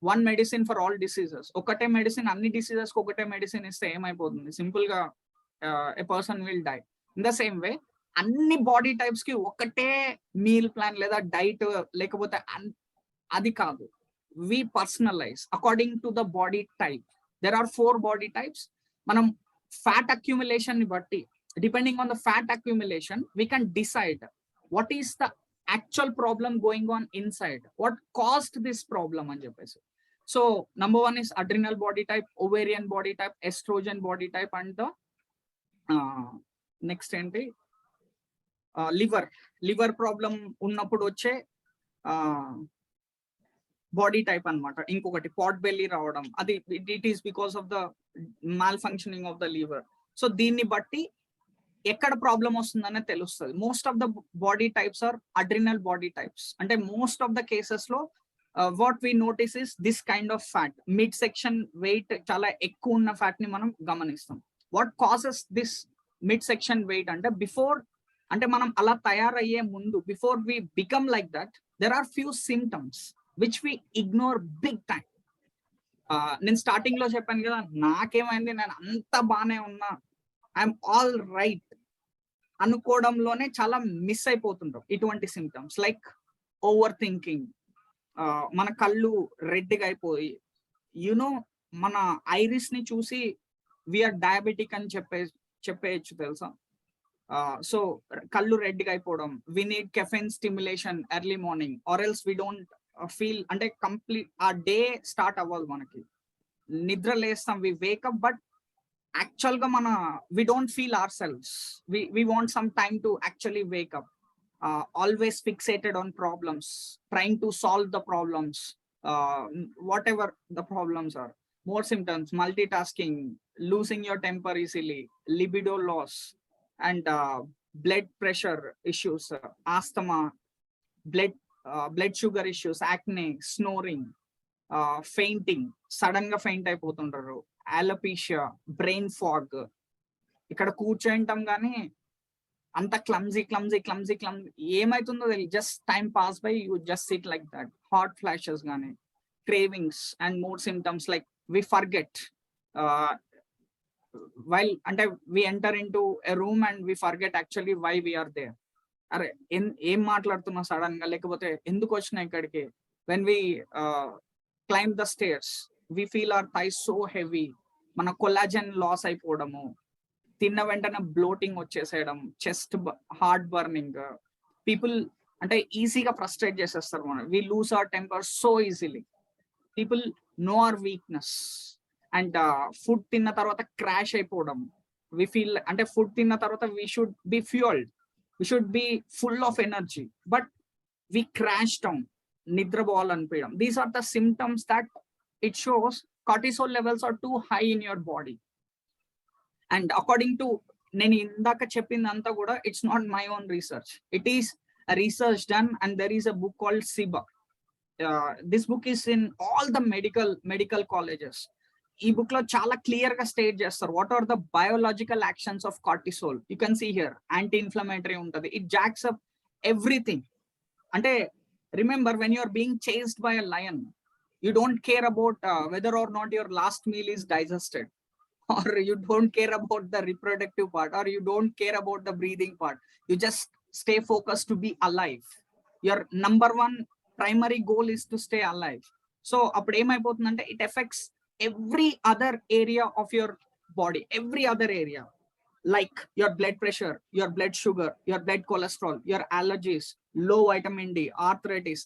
one medicine for all diseases. ఒకటే medicine అన్ని diseases కి ఒకటే medicine ఇస్తే ఏమైపోతుంది? Simple గా a person will die. In the same way అన్ని body types కి ఒకటే మీల్ ప్లాన్ లేదా డైట్ లేకపోతే అది కాదు. we personalize according to the body type. There are 4 body types. మనం ఫ్యాట్ అక్యుములేషన్ ని బట్టి, depending on the fat accumulation, we can decide what is the actual problem going on inside, what caused this problem అని చెప్పేసి. So number 1 is adrenal body type, ovarian body type, estrogen body type, and the next ఏంటి liver problem ఉన్నప్పుడు వచ్చే body type అన్నమాట. ఇంకొకటి pot belly రావడం, అది it is because of the malfunctioning of the liver. So దీన్ని బట్టి ఎక్కడ ప్రాబ్లం వస్తుందనే తెలుస్తుంది. Most of the body types are adrenal body types. అంటే మోస్ట్ ఆఫ్ ద కేసెస్ లో what we notice is this kind of fat, mid section weight చాలా ఎక్కువ ఉన్న ఫ్యాట్ ని మనం గమనిస్తాం. What causes this mid section weight అంటే before, అంటే మనం అలా తయారయ్యే ముందు, before we become like that, there are few symptoms which we ignore big time. నేను స్టార్టింగ్ లో చెప్పాను కదా, నాకేమైంది, నేను అంత బానే ఉన్నా, ఐఎమ్ ఆల్ రైట్ అనుకోవడంలోనే చాలా మిస్ అయిపోతుంటాం ఇటువంటి సిమ్టమ్స్. లైక్ ఓవర్ థింకింగ్, మన కళ్ళు రెడ్గా అయిపోయి, యునో మన ఐరిస్ ని చూసి వీఆర్ డయాబెటిక్ అని చెప్పేయచ్చు తెలుసా. సో కళ్ళు రెడ్గా అయిపోవడం, we need caffeine stimulation early morning, or else we don't feel, అంటే కంప్లీట్ ఆ డే స్టార్ట్ అవ్వదు మనకి. నిద్ర లేస్తాం, వి వేకప్, బట్ యాక్చువల్ గా we don't feel ourselves. We want some time to actually wake up. Always fixated on problems, trying to solve the problems, whatever the problems are. More symptoms: multitasking, losing your temper easily, libido loss, and blood pressure issues, asthma, blood sugar issues, acne, snoring, fainting, sudden ga faint అయిపోతుంటారు, alopecia, brain fog, ఇక్కడ కూర్చుంటాం కానీ అంత clumsy ఏమైతుందో తెలియదు, just time pass by, you just sit like that. Hot flashes కానీ, cravings, and more symptoms like we forget while, అంటే we enter into a room and we forget actually why we're there. అరే ఏం మాట్లాడుతున్నా sudden గా, లేకపోతే ఎందుకు వచ్చినా ఇక్కడికి. When we climb the stairs, we feel our thighs so heavy, మన కొలాజన్ లాస్ అయిపోవడము, తిన్న వెంటనే బ్లోటింగ్ వచ్చేసేయడం, చెస్ట్ హార్ట్ బర్నింగ్. పీపుల్ అంటే ఈజీగా ఫ్రస్ట్రేట్ చేసేస్తారు మనం. We lose our temper so easily. People know our weakness. And food తిన్న తర్వాత క్రాష్ అయిపోవడం. వి ఫీల్, అంటే ఫుడ్ తిన్న తర్వాత we should be fuelled, we should be full of energy, but we crash down, నిద్రపోవాలనిపించడం. These are the symptoms that it shows cortisol levels are too high in your body. And according to నేను ఇందాక చెప్పిందంతా కూడా, it's not my own research, it is a research done, and there is a book called SIBA. This book is in all the medical colleges. ఈ book లో చాలా clear గా state చేస్తారు what are the biological actions of cortisol. You can see here, anti-inflammatory ఉంటది, it jacks up everything. అంటే remember, when you are being chased by a lion, you don't care about whether or not your last meal is digested, or you don't care about the reproductive part, or you don't care about the breathing part. You just stay focused to be alive. Your number one primary goal is to stay alive. So appudu em ayipothundante, it affects every other area of your body, every other area, like your blood pressure, your blood sugar, your blood cholesterol, your allergies, low vitamin D, arthritis,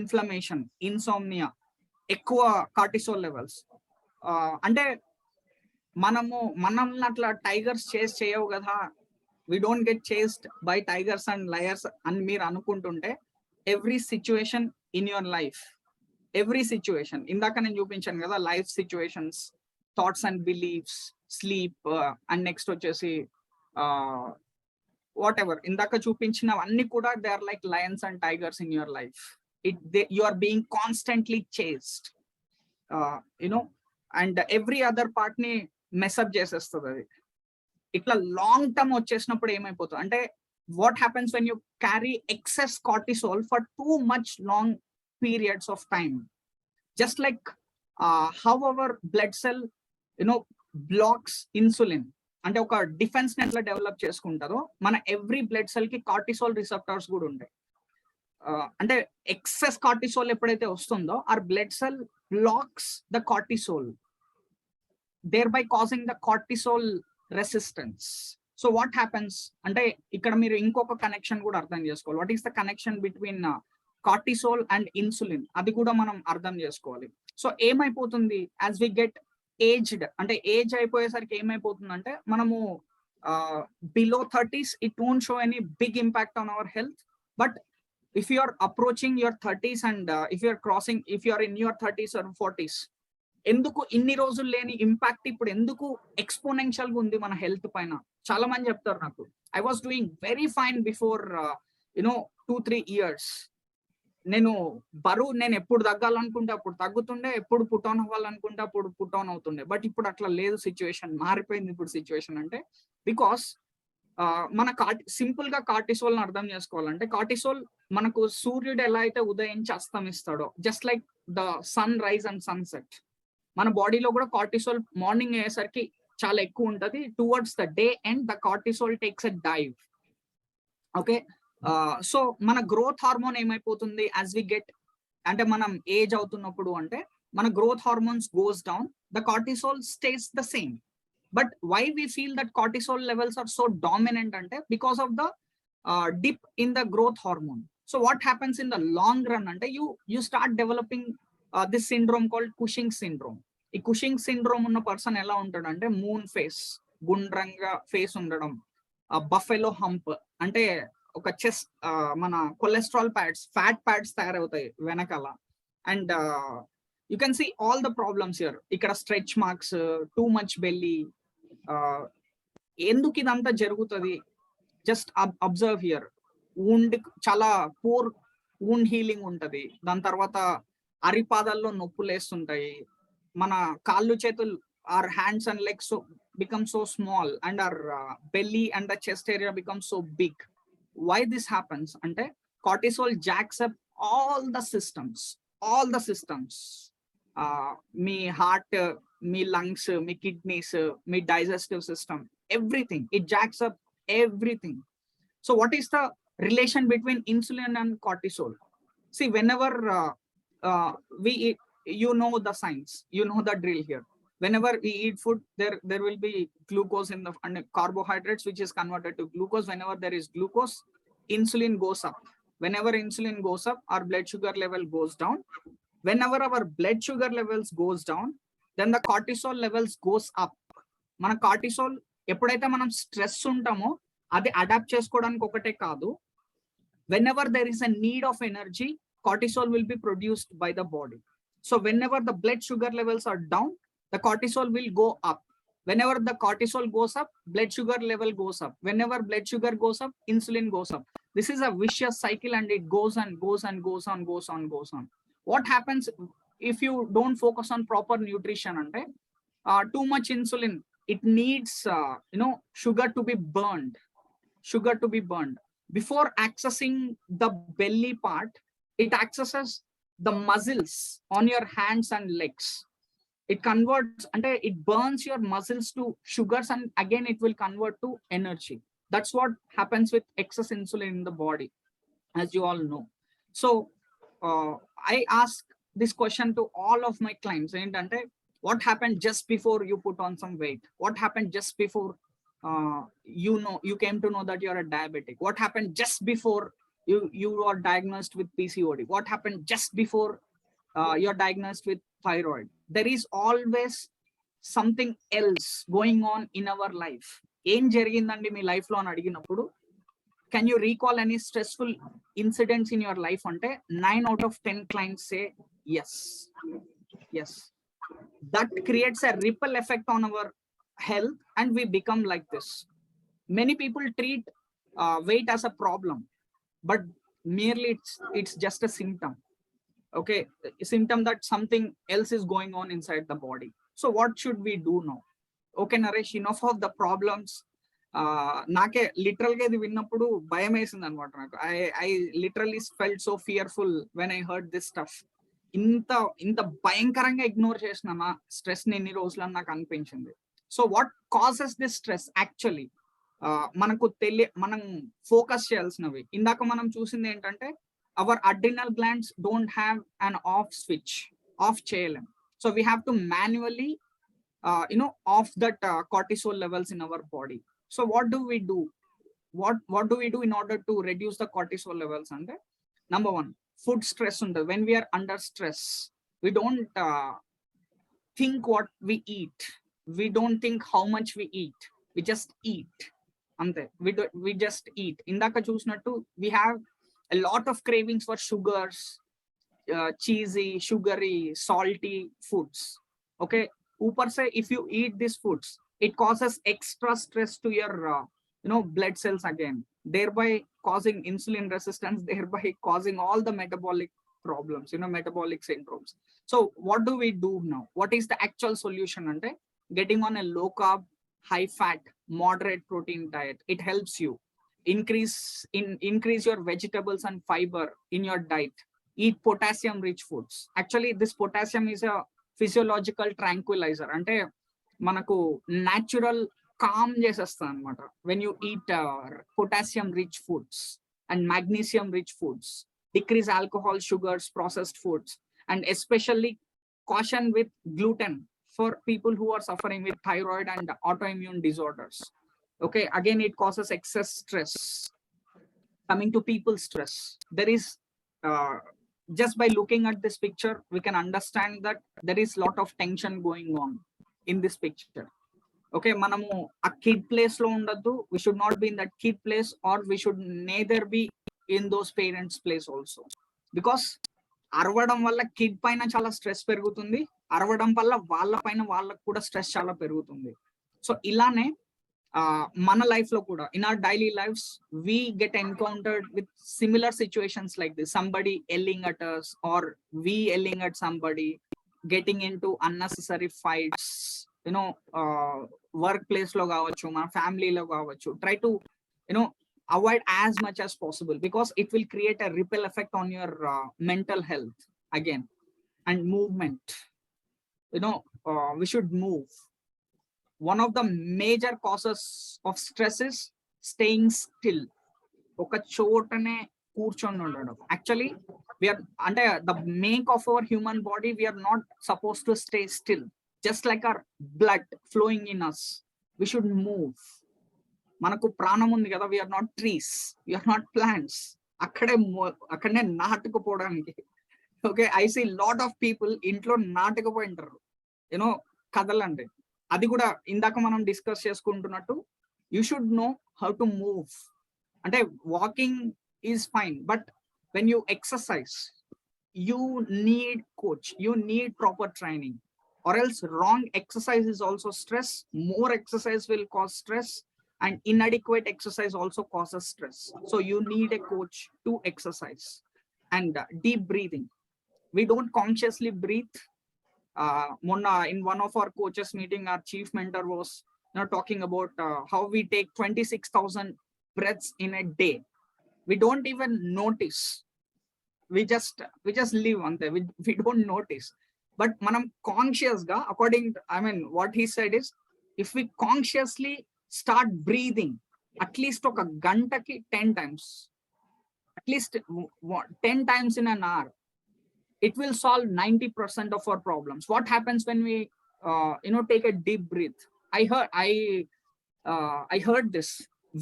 inflammation, insomnia, ఎక్కువ cortisol levels. అంటే మనల్ని అట్లా tigers chase చేయవు కదా, we don't get chased by tigers and lions అని మీరు అనుకుంటుంటే, every situation in your life, every situation, ఇందాక నేను చూపించాను కదా, life situations, thoughts and beliefs, sleep, and next వచ్చేసి వాట్ ఎవర్ ఇందాక చూపించినవన్నీ కూడా, they are like lions and tigers in your life. You are being constantly chased, and every other part ni mess up chesestadi. Adi itla long term vachesinapudu emayipothund ante, what happens when you carry excess cortisol for too much long periods of time, just like how our blood cell blocks insulin, అంటే ఒక defence ని ఎట్లా develop చేసుకుంటారో, మన every blood cell కి cortisol receptors కూడా ఉంటాయి. అంటే ఎక్సెస్ కార్టిసోల్ ఎప్పుడైతే వస్తుందో, our blood cell blocks the cortisol, thereby causing the cortisol resistance. So what happens అంటే, ఇక్కడ మీరు ఇంకొక కనెక్షన్ కూడా అర్థం చేసుకోవాలి. What is the connection between cortisol and insulin, అది కూడా మనం అర్థం చేసుకోవాలి. సో ఏమైపోతుంది, యాజ్ వి గెట్ ఏజ్డ్, అంటే ఏజ్ అయిపోయేసరికి ఏమైపోతుందంటే, మనము below 30s, it won't show any big impact on our health, but if you are approaching your 30s and if you are in your 30s or 40s, ఎందుకు ఇన్ని రోజులు లేని impact ఇప్పుడు ఎందుకు ఎక్స్పోనెన్షియల్ గా ఉంది మన హెల్త్ పైన? చాలా మంది చెప్తారు నాకు, I was doing very fine before 2-3 years. నేను బరువు నేను ఎప్పుడు తగ్గాలనుకుంటే అప్పుడు తగ్గుతుండే, ఎప్పుడు పుట్ ఆన్ అవ్వాలనుకుంటే అప్పుడు పుట్ ఆన్ అవుతుండే. బట్ ఇప్పుడు అట్లా లేదు, సిచ్యువేషన్ మారిపోయింది. ఇప్పుడు సిచ్యువేషన్ అంటే బికాస్ మన సింపుల్ గా కార్టిసోల్ ని అర్థం చేసుకోవాలంటే, కార్టిసోల్ మనకు సూర్యుడు ఎలా అయితే ఉదయించి అస్తమిస్తాడో, just like the sunrise and sunset, మన బాడీలో కూడా కార్టిసోల్ మార్నింగ్ అయ్యేసరికి చాలా ఎక్కువ ఉంటది. Towards the day and the cortisol takes a dive. Okay, so మన గ్రోత్ హార్మోన్ ఏమైపోతుంది యాజ్ వి గెట్, అంటే మనం ఏజ్ అవుతున్నప్పుడు అంటే మన growth hormones goes down, the cortisol stays the same. But why we feel that cortisol levels are so dominant అంటే because of the dip in the growth hormone. So what happens in the long run ante you start developing this syndrome called Cushing syndrome. ఈ Cushing syndrome ఉన్న person ఎలా ఉంటాడంటే moon face, గుండ్రంగా face ఉండడం, buffalo hump అంటే ఒక chest, మన cholesterol pods, fat pads తయారవుతాయి వెనకాల. And you can see all the problems here. ఇక్కడ stretch marks, too much belly. ఎందుకు ఇదంతా జరుగుతుంది? Just observe here. వూండ్ చాలా పూర్ వూండ్ హీలింగ్ ఉంటది. దాని తర్వాత అరిపాదాల్లో నొప్పులు వేస్తుంటాయి. మన కాళ్ళు చేతులు, our hands and legs become so small, and our belly and the chest area becomes so big. Why this happens ante cortisol jacks up all the systems. Me heart, me lungs, me kidneys, me digestive system, everything. It jacks up everything. So what is the relation between insulin and cortisol? See, whenever we eat, you know the science, you know the drill here. Whenever we eat food, there will be glucose in the and carbohydrates, which is converted to glucose. Whenever there is glucose, insulin goes up. Whenever insulin goes up, our blood sugar level goes down. Whenever our blood sugar levels goes down, then the cortisol levels goes up. మన cortisol ఎప్పుడైతే మనం stress ఉంటామో అది adapt చేసుకోవడానికి ఒకటే కాదు, whenever there is a need of energy, cortisol will be produced by the body. So whenever the blood sugar levels are down, the cortisol will go up. Whenever the cortisol goes up, blood sugar level goes up. Whenever blood sugar goes up, insulin goes up. This is a vicious cycle, and it goes and goes and goes on, goes on, goes on. What happens if you don't focus on proper nutrition? Ante too much insulin, it needs sugar to be burned. Before accessing the belly part, it accesses the muscles on your hands and legs. It converts, and it burns your muscles to sugars, and again it will convert to energy. That's what happens with excess insulin in the body, as you all know. So I ask this question to all of my clients, and what happened just before you put on some weight? What happened just before you came to know that you're a diabetic? What happened just before you are diagnosed with PCOD? What happened just before you're diagnosed with thyroid? There is always something else going on in our life. ఏం జరిగిందండి మీ life లో అని అడిగినప్పుడు, can you recall any stressful incidents in your life? అంటే 9 out of 10 clients say yes. That creates a ripple effect on our health, and we become like this. Many people treat weight as a problem, but merely it's just a symptom. Okay, a symptom that something else is going on inside the body. So what should we do now? Okay, Naresh, enough of the problems. నాకే literal గా ఇది విన్నప్పుడు భయం వేసింది అనమాట నాకు. I literally felt so fearful when I heard this stuff. ఇంత భయంకరంగా ఇగ్నోర్ చేసిన నా స్ట్రెస్ ని ఎన్ని రోజులు అని నాకు అనిపించింది. So what causes this stress actually? మనం ఫోకస్ చేయాల్సినవి ఇందాక మనం చూసింది ఏంటంటే, our adrenal glands don't have an off switch, off చేయలేం. So we have to manually off that cortisol levels in our body. So what do we do? What do we do in order to reduce the cortisol levels? And number one, food stress. When we are under stress, we don't think what we eat. We don't think how much we eat. We just eat. We just eat. Indaka chusnattu, we have a lot of cravings for sugars, cheesy, sugary, salty foods. Okay, ऊपर से if you eat these foods, it causes extra stress to your blood cells again, thereby causing insulin resistance, thereby causing all the metabolic problems, metabolic syndromes. So what do we do now? What is the actual solution? Ante getting on a low carb, high fat, moderate protein diet. It helps you increase your vegetables and fiber in your diet. Eat potassium rich foods. Actually, this potassium is a physiological tranquilizer. Ante manaku natural calm chesestadi anamata when you eat potassium rich foods and magnesium rich foods. Decrease alcohol, sugars, processed foods, and especially caution with gluten for people who are suffering with thyroid and autoimmune disorders. Okay, again, it causes excess stress. Coming to people's stress, there is just by looking at this picture, we can understand that there is lot of tension going on in this picture. Okay, manamu a kid place lo undaddu. We should not be in that kid place, or we should neither be in those parents place also, because అరవడం వల్ల kid పైన చాలా stress పెరుగుతుంది, అరవడం వల్ల వాళ్ళ పైన వాళ్ళకు కూడా స్ట్రెస్ చాలా పెరుగుతుంది. సో ఇలానే మన లైఫ్ లో కూడా in our daily lives we get encountered with similar situations like this, somebody yelling at us or we yelling at somebody, getting into unnecessary fights, work place లో కావచ్చు, మన ఫ్యామిలీలో కావచ్చు. Try to avoid as much as possible, because it will create a ripple effect on your mental health again. And movement, we should move. One of the major causes of stress is staying still. oka chotane కూర్చొని ఉండడం. Actually, we are అంటే the make of our human body, we are not supposed to stay still. Just like our blood flowing in us, we should move. మనకు ప్రాణం ఉంది కదా, we are not trees, we are not plants. అక్కడే నాటుకుపోవడానికి. Okay, I see lot of people ఇంట్లో నాటుకుపోయింటారు, కదలండి. అది కూడా ఇందాక మనం డిస్కస్ చేసుకుంటున్నట్టు, you should know how to move. అంటే walking is fine, but when you exercise you need coach, you need proper training, or else wrong exercise is also stress. More exercise will cause stress, and inadequate exercise also causes stress. So you need a coach to exercise. And deep breathing, we don't consciously breathe. In one of our coaches meeting, our chief mentor was talking about how we take 26,000 breaths in a day. We don't even notice, we just live on there, we don't notice. But manam conscious ga, according to, what he said is, if we consciously start breathing at least oka gantaki 10 times, at least 10 times in an hour, it will solve 90% of our problems. What happens when we take a deep breath? I heard this.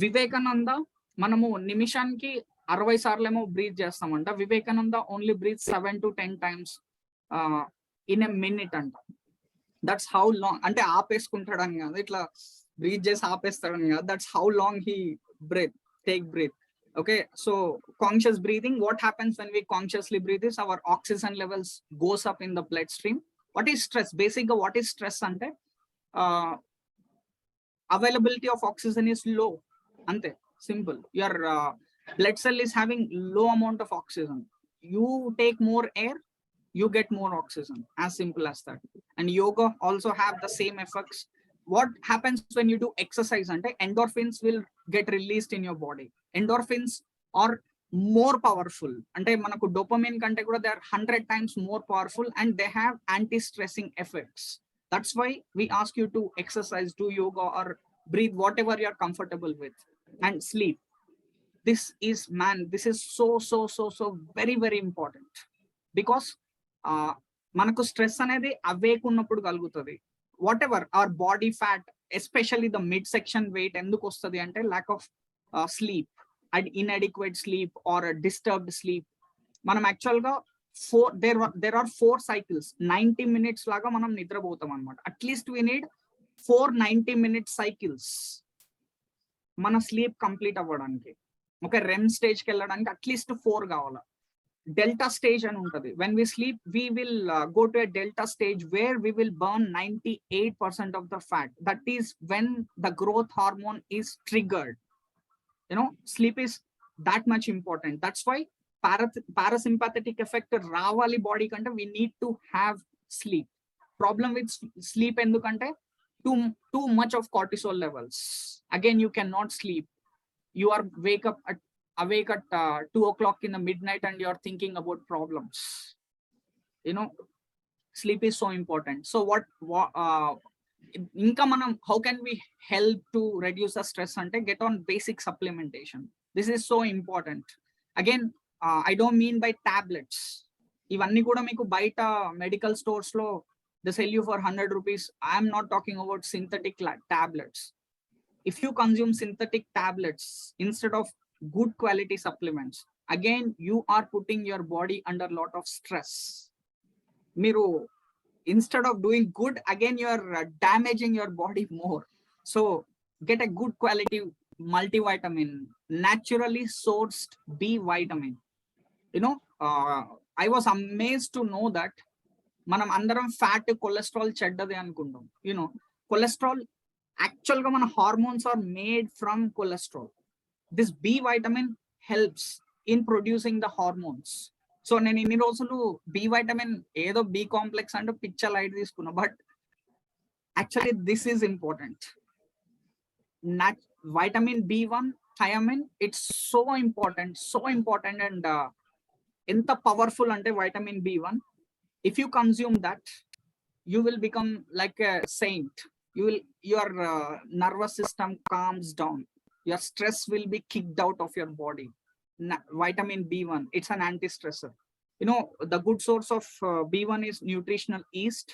Vivekananda, manamu nimishanki 60 సార్లేమో breathe చేస్తామంట. Vivekananda only breathes 7 to 10 times in a minute అంట. That's how long, అంటే ఆపేసుకుంటాడని కాదు, ఇట్లా breath చేసి ఆపేస్తాడని కాదు, that's how long he take breath. Okay, so conscious breathing, what happens when we consciously breathe is our oxygen levels goes up in the bloodstream. What is stress? Basically, what is stress ante availability of oxygen is low, ante simple. Your blood cell is having low amount of oxygen, you take more air, you get more oxygen, as simple as that. And yoga also have the same effects. What happens when you do exercise ante endorphins will get released in your body. Endorphins are more powerful, ante manaku dopamine kante kuda they are 100 times more powerful, and they have anti-stressing effects. That's why we ask you to exercise, do yoga, or breathe, whatever you are comfortable with. And sleep, this is so very very important, because మనకు stress అనేది awake ఉన్నప్పుడు కలుగుతుంది. Whatever our body fat, especially the mid section weight ఎందుకు వస్తుంది అంటే lack of sleep and inadequate sleep or a disturbed sleep. మనం actual గా there are 4 cycles, 90 minutes లాగా మనం నిద్రపోతాం అనమాట. At least we need 4 90-minute cycles మన స్లీప్ కంప్లీట్ అవ్వడానికి. ఓకే, రెమ్ స్టేజ్ కి వెళ్ళడానికి అట్లీస్ట్ 4 కావాలి. డెల్టా స్టేజ్ అని ఉంటుంది. When we sleep we will go to a delta stage where we will burn 98% of the fat. That is when the growth hormone is triggered. Sleep is that much important. That's why parasympathetic effect రావాలి body కంటే we need to have sleep. Problem with sleep ఎందుకంటే too much of cortisol levels. Again, you cannot sleep. You are awake at 2 o'clock in the midnight and you are thinking about problems. Sleep is so important. So ఇంకా మనం how can we help to reduce the stress అంటే get on basic supplementation. This is so important. Again, I don't mean by tablets. ఇవన్నీ కూడా మీకు బయట medical stores లో they sell you for 100 rupees. I am not talking about synthetic tablets. If you consume synthetic tablets instead of good quality supplements, again you are putting your body under lot of stress. Miru, instead of doing good, again you are damaging your body more. So get a good quality multivitamin, naturally sourced B vitamin. I was amazed to know that మనం అందరం fat, cholesterol చెడ్డది అనుకుంటాం. Cholesterol actual గా మన hormones are made from cholesterol. This B vitamin helps in producing the hormones. So నేను ఇన్ని రోజులు B vitamin ఏదో బి కాంప్లెక్స్ అంటే పిచ్చ లైట్ తీసుకున్నా, but actually this is important. Vitamin B1 thiamine, it's so important and ఎంత powerful అంటే vitamin B1, if you consume that, you will become like a saint. Your nervous system calms down, your stress will be kicked out of your body. Vitamin B1, it's an anti-stressor. The good source of B1 is nutritional yeast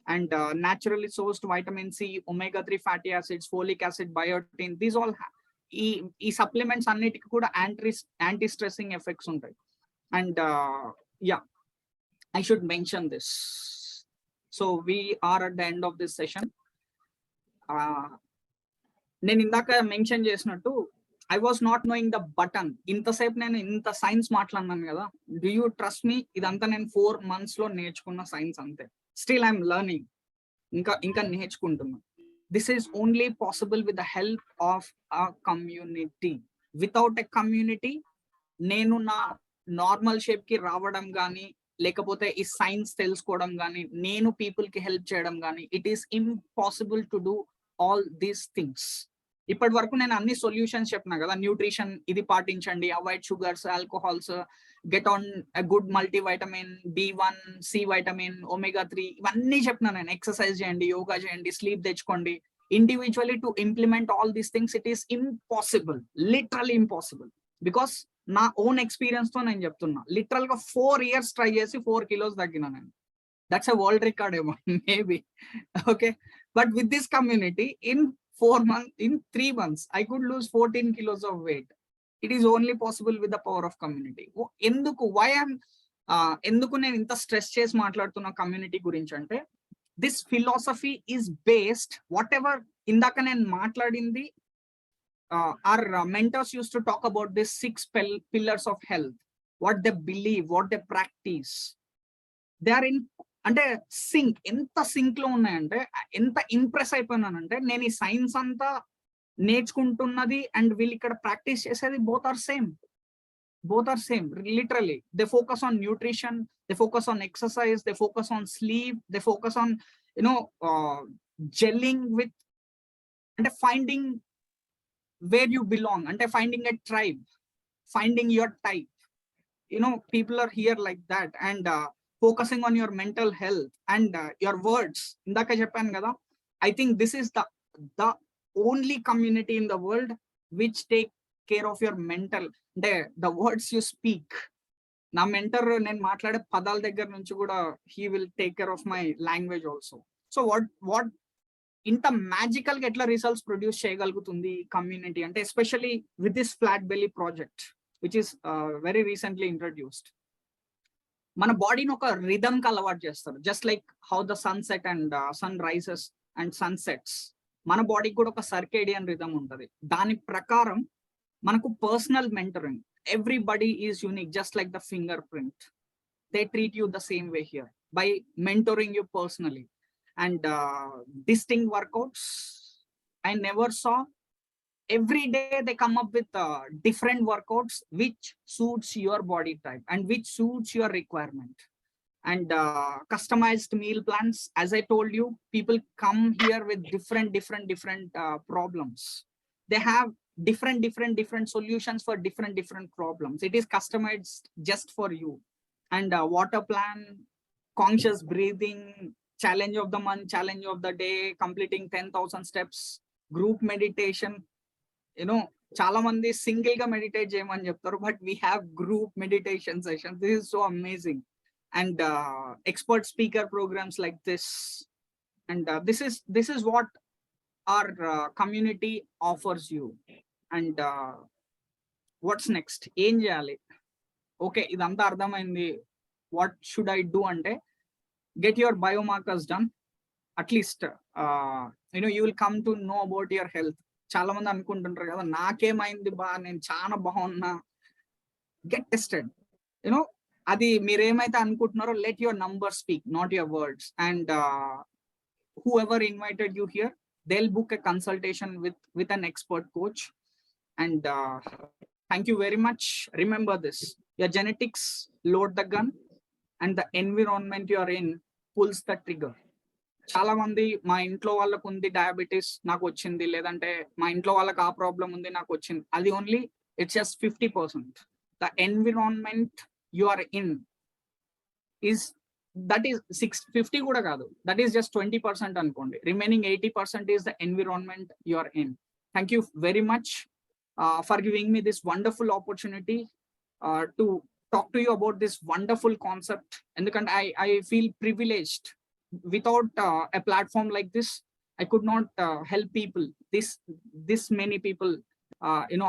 and naturally sourced vitamin C, omega-3 fatty acids, folic acid, biotin. These all ఈ supplements అన్నిటికీ కూడా anti stressing effects ఉంటాయి. And I should mention this. So we are at the end of this session. నేను ఇందాక mention చేసినట్టు I was not knowing the button. ఇంతసేపు నేను ఇంత సైన్స్ మాట్లాడినాను కదా. Do you trust me? ఇదంతా నేను 4 months లో నేర్చుకున్న సైన్స్ అంతే. Still I'm learning. ఇంకా నేర్చుకుంటున్నా. This is only possible with the help of a community. Without a community, నేను నా నార్మల్ షేప్ కి రావడం కానీ, లేకపోతే ఈ సైన్స్ తెలుసుకోవడం కానీ, నేను పీపుల్ కి హెల్ప్ చేయడం కానీ, it is impossible to do all these things. ఇప్పటి వరకు నేను అన్ని సొల్యూషన్స్ చెప్పినా కదా. న్యూట్రిషన్ ఇది పాటించండి, avoid sugars, alcohols, get on good multivitamin, B1, C vitamin, omega-3, ఇవన్నీ చెప్పినా నేను. ఎక్సర్సైజ్ చేయండి, యోగా చేయండి, స్లీప్ తెచ్చుకోండి. Individually to implement all these things, it is impossible, literally impossible. Because నా ఓన్ ఎక్స్పీరియన్స్ తో నేను చెప్తున్నా. లిటరల్ గా 4 years ట్రై చేసి 4 kilos తగ్గినా నేను. దట్స్ ఎ వరల్డ్ రికార్డ్ ఏమో maybe. Okay, but with this community in 3 months I could lose 14 kilos of weight. It is only possible with the power of community. ఎందుకు నేను ఇంత stress చేసి మాట్లాడుతున్నా community గురించి అంటే, this philosophy is based what ever ఇందాక నేను మాట్లాడింది. Our mentors used to talk about this 6 pillars of health, what they believe, what they practice. They are in అంటే సింక్. ఎంత సింక్ లో ఉన్నాయంటే, ఎంత ఇంప్రెస్ అయిపోయినానంటే, నేను ఈ సైన్స్ అంతా నేర్చుకుంటున్నది అండ్ వీళ్ళు ఇక్కడ ప్రాక్టీస్ చేసేది both are same literally. They focus on nutrition, they focus on exercise, they focus on sleep, they focus on gelling with, అంటే finding where you belong, ante finding a tribe, finding your type. People are here like that, and focusing on your mental health and your words. Indaka cheppanu kada, I think this is the only community in the world which take care of your mental, the words you speak. Na mentor nen maatlade padal దగ్గర నుంచి కూడా he will take care of my language also. So what ఇంత magical గా ఎట్లా results produce చేయగలుగుతుంది community అంటే, especially with this flat belly project which is very recently introduced. మన బాడీని ఒక రిథమ్ కి అలవాటు చేస్తారు. Just like how the sun set and sun rises and sun sets, మన బాడీకి కూడా ఒక సర్కేడియన్ రిథమ్ ఉంటుంది. దాని ప్రకారం Manaku personal mentoring. Everybody is unique, just like the fingerprint. They treat you the same way here by mentoring you personally. And distinct workouts, I never saw. Every day they come up with different workouts which suits your body type and which suits your requirement. And customized meal plans, as I told you, people come here with different problems. They have different solutions for different problems. It is customized just for you. And water plan, conscious breathing, challenge of the month, challenge of the day, completing 10,000 steps, group meditation. Chala mandi single ga meditate cheyamani cheptaru, but we have group meditation sessions. This is so amazing. And expert speaker programs like this. And this is what our community offers you. And what's next? Em cheyali? Okay, idantha ardhamaindi. What should I do ante, get your biomarkers done. At least you will come to know about your health. చాలా మంది అనుకుంటుంటారు కదా, నాకేమైంది బా, నేను చాలా బాగున్నా. Get tested. అది మీరేమైతే అనుకుంటున్నారో, let your number speak, not your words. And whoever invited you here, they'll book a consultation with an expert coach. And thank you very much. Remember this, your genetics load the gun and the environment you are in pulls the trigger. చాలా మంది మా ఇంట్లో వాళ్ళకు ఉంది diabetes, నాకు వచ్చింది, లేదంటే మా ఇంట్లో వాళ్ళకి ఆ ప్రాబ్లం ఉంది, నాకు వచ్చింది. అది only it's just 50%. The environment you are in is, that is 50 కూడా కాదు, దట్ ఈస్ జస్ట్ 20% అనుకోండి. Remaining 80% is the environment you are in. Thank you very much for giving me this wonderful opportunity to talk to you about this wonderful concept. ఎందుకంటే I feel privileged. Without a platform like this, I could not help people, this many people,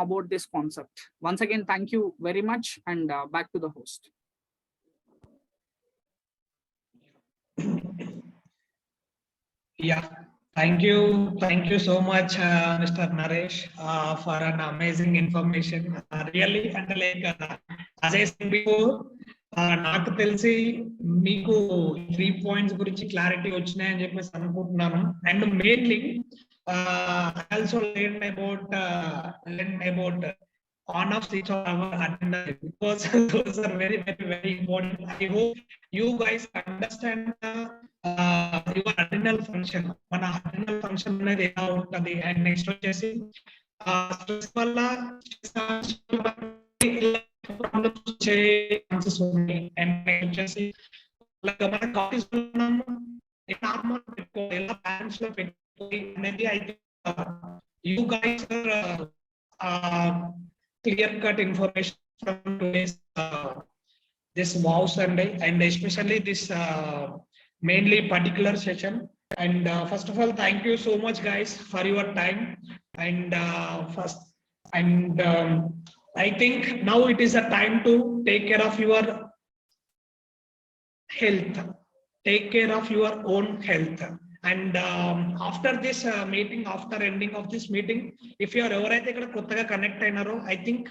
about this concept. Once again, thank you very much. And back to the host. Yeah, thank you so much, Mr. Naresh, for an amazing information. Really, and like as I said before, నాకు తెలిసి మీకు 3 points గురించి clarity వచ్చినాయని చెప్పేసి అనుకుంటున్నాను. And mainly also learn about on off switch of our adrenaline, because those are very important. I hope you guys understand your adrenal function. Mana adrenal function అనేది ఎలా ఉంటుంది. అండ్ నెక్స్ట్ వచ్చేసి stress వల్ల chances ఉన్నాయి. And వచ్చేసి మన cortisol normal పెట్టుకోవాలి, ఎలా బ్యాలెన్స్ లో పెట్టుకోవాలి అనేది I think you guys are clear-cut information from today's this Wow Sunday, and especially this mainly particular session. And first of all, thank you so much, guys, for your time. And I think now it is a time to take care of your health. Take care of your own health. And after this meeting, after ending of this meeting, if you are ఎవరైతే ఇక్కడ కొత్తగా connect అయినారో, I think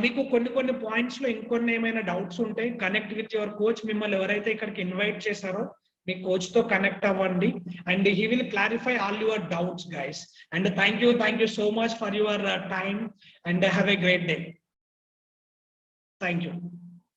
మీకు కొన్ని points లో ఇంకొన్ని ఏమైనా doubts ఉంటే connect with your coach. మిమ్మల్ని ఎవరైతే ఇక్కడికి ఇన్వైట్ చేశారో మీ కోచ్ తో కనెక్ట్ అవ్వండి, and he will clarify all your doubts, guys. And thank you so much for your time, and have a great day. Thank you.